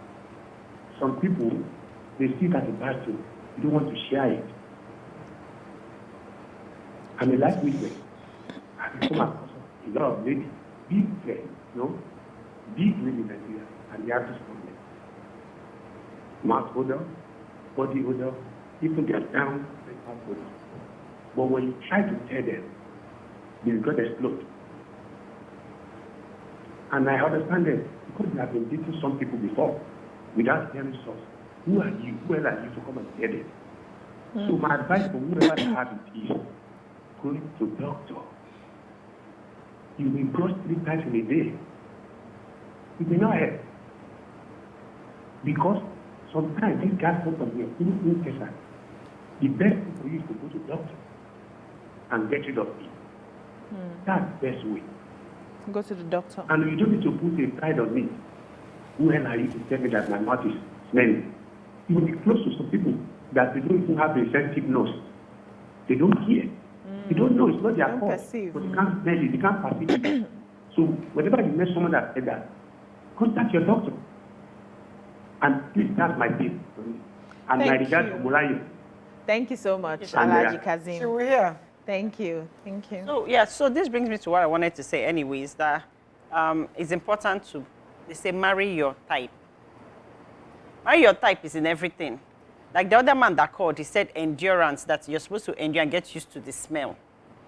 some people, they see it as a bad thing. They don't want to share it. I'm a life witness. I've come across a lot of ladies, big friends, big ladies in Nigeria, and they have this problem. Mouth odor, body odor, even their down, mouth odor. But when you try to tell them, they got explode. And I understand them because they have been dating some people before without hearing source. Who are you? Who are you to come and tell them? So my advice for whoever has it is going to doctor. You will brush 3 times in a day. It may not help. Because sometimes these guys come from your in case the best thing for you is to go to doctor and get rid of it. That's the best way. Go to the doctor. And you don't need to put a pride on me. Who hell are you to tell me that my mouth is smelling? You will be close to some people that they don't even have a sensitive nose. They don't hear. They don't know. It's not their fault. But they can't smell it. They can't perceive it. So whenever you meet someone that said that, contact your doctor. And please, that's my tip. And my regards to Mulayo. Thank you so much, And, Alhaji Kazim. So we're here. Thank you. Thank you. So, yeah, so this brings me to what I wanted to say anyways, that it's important to, they say, marry your type. Marry your type is in everything. Like the other man that called, he said endurance, that you're supposed to endure and get used to the smell.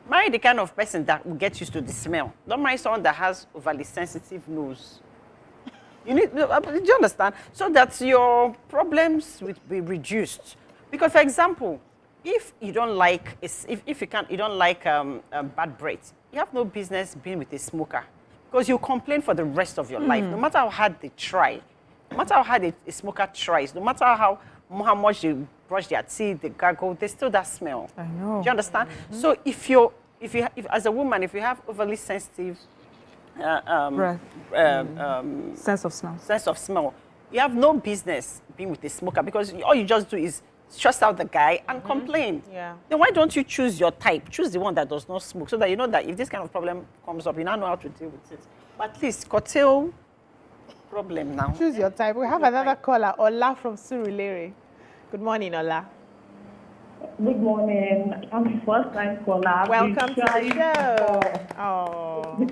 Marry the kind of person that will get used to the smell. Don't marry someone that has overly sensitive nose. Do you understand? So that your problems will be reduced. Because, for example, if you don't like, you don't like bad breath, you have no business being with a smoker. Because you complain for the rest of your life, no matter how hard they try, no matter how hard a smoker tries, no matter how much they brush their teeth, they gargle, there's still that smell. I know. Do you understand? So if as a woman, if you have overly sensitive sense of smell, you have no business being with a smoker, because all you just do is stress out the guy and complain. Yeah. Then why don't you choose your type? Choose the one that does not smoke, so that you know that if this kind of problem comes up, you now know how to deal with it. But at least curtail problem now. Choose your type. We have another caller, Ola from Surulere. Good morning, Ola. Good morning. I'm the first time caller. Welcome to the show. Oh.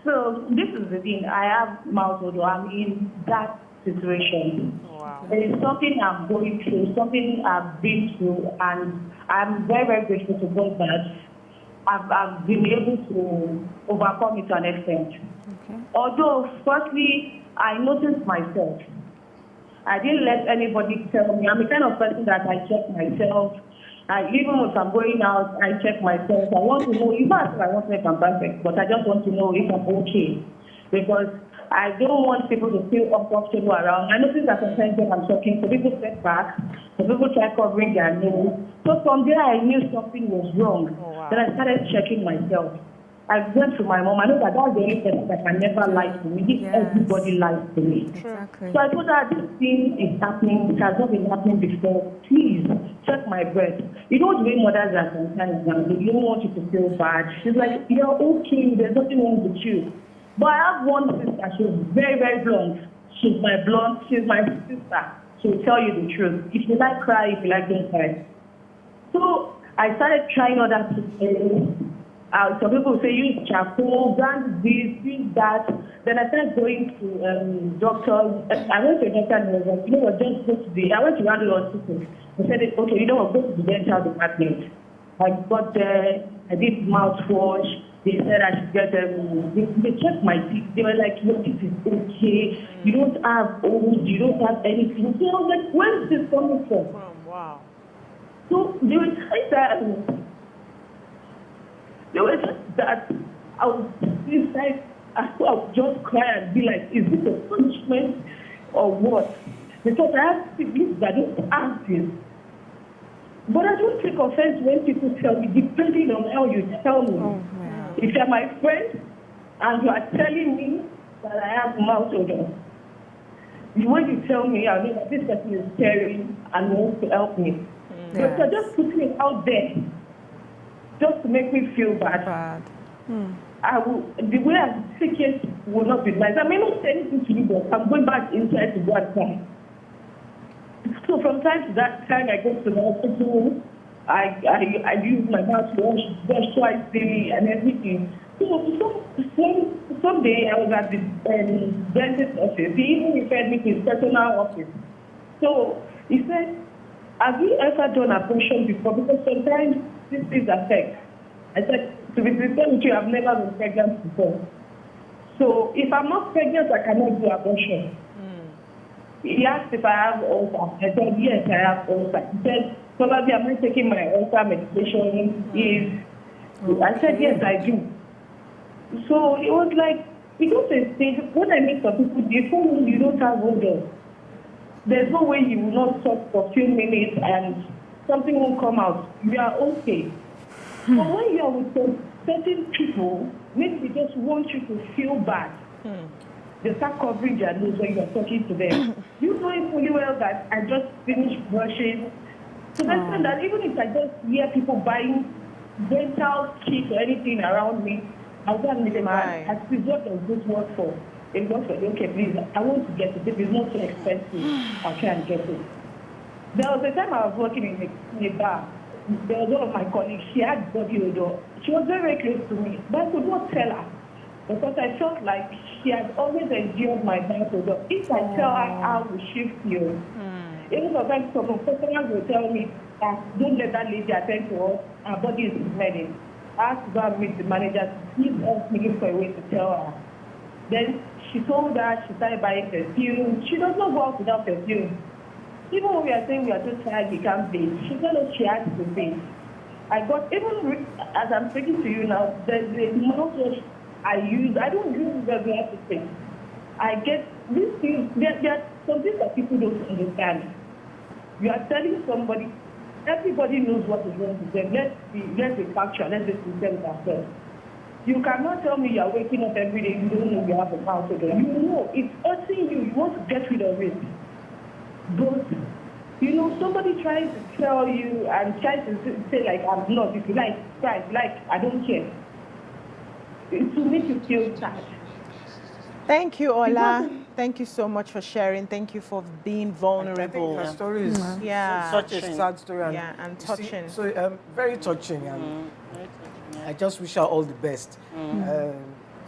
So this is the thing. I have mouth odor. I'm in that situation. Wow. There is something I'm going through, something I've been through, and I'm very, very grateful to God that I've been able to overcome it to an extent. Okay. Although, firstly, I noticed myself. I didn't let anybody tell me. I'm the kind of person that I check myself. Even if I'm going out, I check myself. I want to know, even if I want to make I'm perfect, but I just want to know if I'm okay. Because I don't want people to feel uncomfortable around. I notice that sometimes when I'm talking, so people step back, so people try covering their nose. So from there, I knew something was wrong. Oh, wow. Then I started checking myself. I went to my mom. I know that that's the only person that can never lie to me. Everybody lies to me. Exactly. So I told her, this thing is happening. It has not been happening before. Please check my breath. You know the way mothers are sometimes now. They don't want you to feel bad. She's like, you're okay. There's nothing wrong with you. But I have one sister. She's very, very blunt. She's my sister. She'll tell you the truth. If you like, cry. If you like, don't cry. So I started trying other things. Some people say use charcoal, brand this, use that. Then I started going to doctors. I went to a doctor and was like, you know what, just go to I went to Randall Hospital. They said, okay, you know what, go to the dental department. I got there, I did mouthwash. They said I should get them. They checked my teeth. They were like, your teeth is okay. You don't have old, you don't have anything. So I was like, where is this coming from? Wow. So they were saying that. They were just that I was inside, I would just cry and be like, is this a punishment or what? Because I have siblings that don't ask this. But I don't take offense when people tell me, depending on how you tell me. Oh, wow. If you're my friend and you are telling me that I have mouth odor, the way you tell me, I know that this person is caring and wants to help me. But you're just putting it out there just to make me feel bad. The way I take it will not be nice. I may not say anything to you, but I'm going back inside to go and cry. So from time to that time, I go to the hospital. I use my mouthwash, brush twice daily and everything. So someday I was at the dentist office. He even referred me to his personal office. So he said, have you ever done abortion before? Because sometimes these things affect. I said, to be sincere with you, I've never been pregnant before. So if I'm not pregnant, I cannot do abortion. He asked if I have ulcer. I said, yes, I have ulcer. He said, probably am I taking my ulcer medication? I said, yes, I do. So it was like, because when I meet some people, they told me you don't have Odour. There's no way you will not talk for a few minutes and something will come out. You are okay. But when you are with certain people, maybe they just want you to feel bad. They start covering their nose when you are talking to them. You know fully well that I just finished brushing. So that's why that even if I just hear people buying dental kits or anything around me, I'll go and meet them and ask, what does this work for? It works for, okay, please, I want to get it. If it's not so expensive, I'll try and get it. There was a time I was working in a bar. There was one of my colleagues, she had body odor. She was very, very close to me, but I could not tell her because I felt like she had always endured my body odor. If I tell her, I will shift you. Even sometimes some customers will tell me, don't let that lady attend to us, our body is smelling. I have to go and meet the manager to give us looking for a way to tell her. Then she told her she started buying perfume. She does not go out without perfume. Even when we are saying we are too tired, we can't bathe, she told us she has to bathe. I got, even as I'm speaking to you now, there's a mouthwash I use. I don't use it because we have to say. I get these things, there are some things that people don't understand. You are telling somebody, everybody knows what is wrong with them. Let's be factual, let's be sincere with ourselves. You cannot tell me you're waking up every day, you don't know you have a mouth odor. You know, it's hurting you, you want to get rid of it. But, you know, somebody trying to tell you and trying to say, like, I'm not, if you like, Cries, like, I don't care. It will make you feel sad. Thank you, Ola. Thank you so much for sharing. Thank you for being vulnerable. I think her story is such a sad story. And and touching. Very touching. And I just wish her all the best.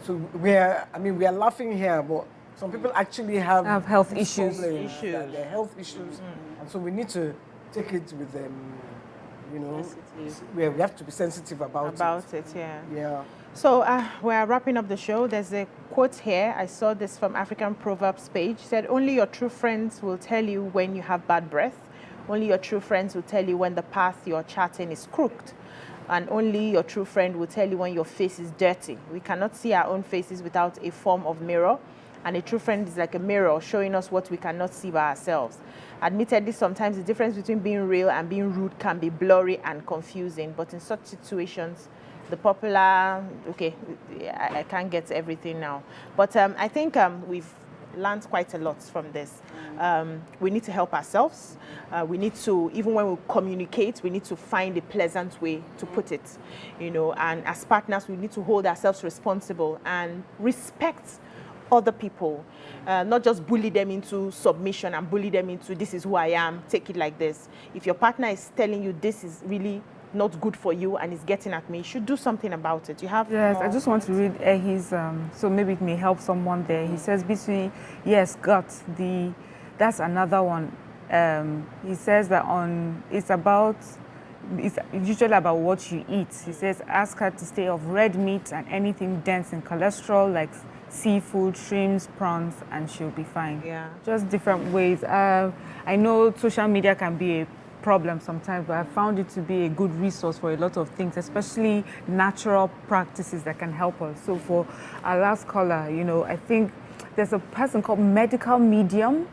So we are laughing here, but some people actually have health issues. They're health issues. And so we need to take it with them, you know, we have to be sensitive about it. Yeah. So we're wrapping up the show. There's a quote here. I saw this from African Proverbs page. It said, only your true friends will tell you when you have bad breath. Only your true friends will tell you when the path you're charting is crooked. And only your true friend will tell you when your face is dirty. We cannot see our own faces without a form of mirror. And a true friend is like a mirror showing us what we cannot see by ourselves. Admittedly, sometimes the difference between being real and being rude can be blurry and confusing. But in such situations, the popular, I can't get everything now. But I think we've learned quite a lot from this. We need to help ourselves. We need to, even when we communicate, we need to find a pleasant way to put it, you know, and as partners, we need to hold ourselves responsible and respect other people, not just bully them into submission and bully them into this is who I am, take it like this. If your partner is telling you this is really not good for you and is getting at me, you should do something about it. You have I just want to read his, so maybe it may help someone there. He says, yes, gut, that's another one. He says that it's usually about what you eat. He says, ask her to stay off red meat and anything dense in cholesterol, like seafood, shrimps, prawns, and she'll be fine. Yeah. Just different ways. I know social media can be a problem sometimes, but I found it to be a good resource for a lot of things, especially natural practices that can help us. So for our last caller, you know, I think there's a person called Medical Medium.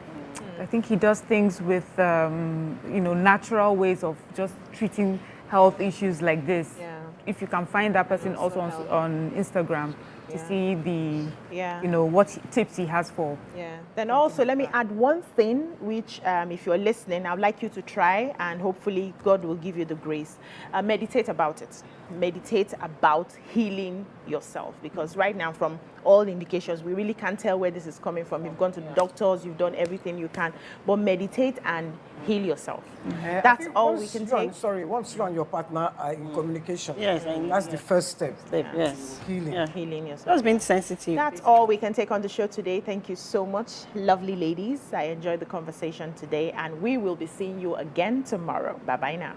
I think he does things with, you know, natural ways of just treating health issues like this. Yeah. If you can find that person also on Instagram, to see the, Yeah. you know, what tips he has for. Yeah. Then also, let me add one thing, which if you're listening, I'd like you to try, and hopefully God will give you the grace. Meditate about it. Meditate about healing yourself, because right now, from all indications, we really can't tell where this is coming from. You've gone to the doctors, you've done everything you can, but meditate and heal yourself. That's all we can take. Once you and your partner are in communication, Yes, that's the first step. Yes. Healing. Yeah. Healing yourself. Just being sensitive. That's all we can take on the show today. Thank you so much, lovely ladies. I enjoyed the conversation today, and we will be seeing you again tomorrow. Bye-bye now.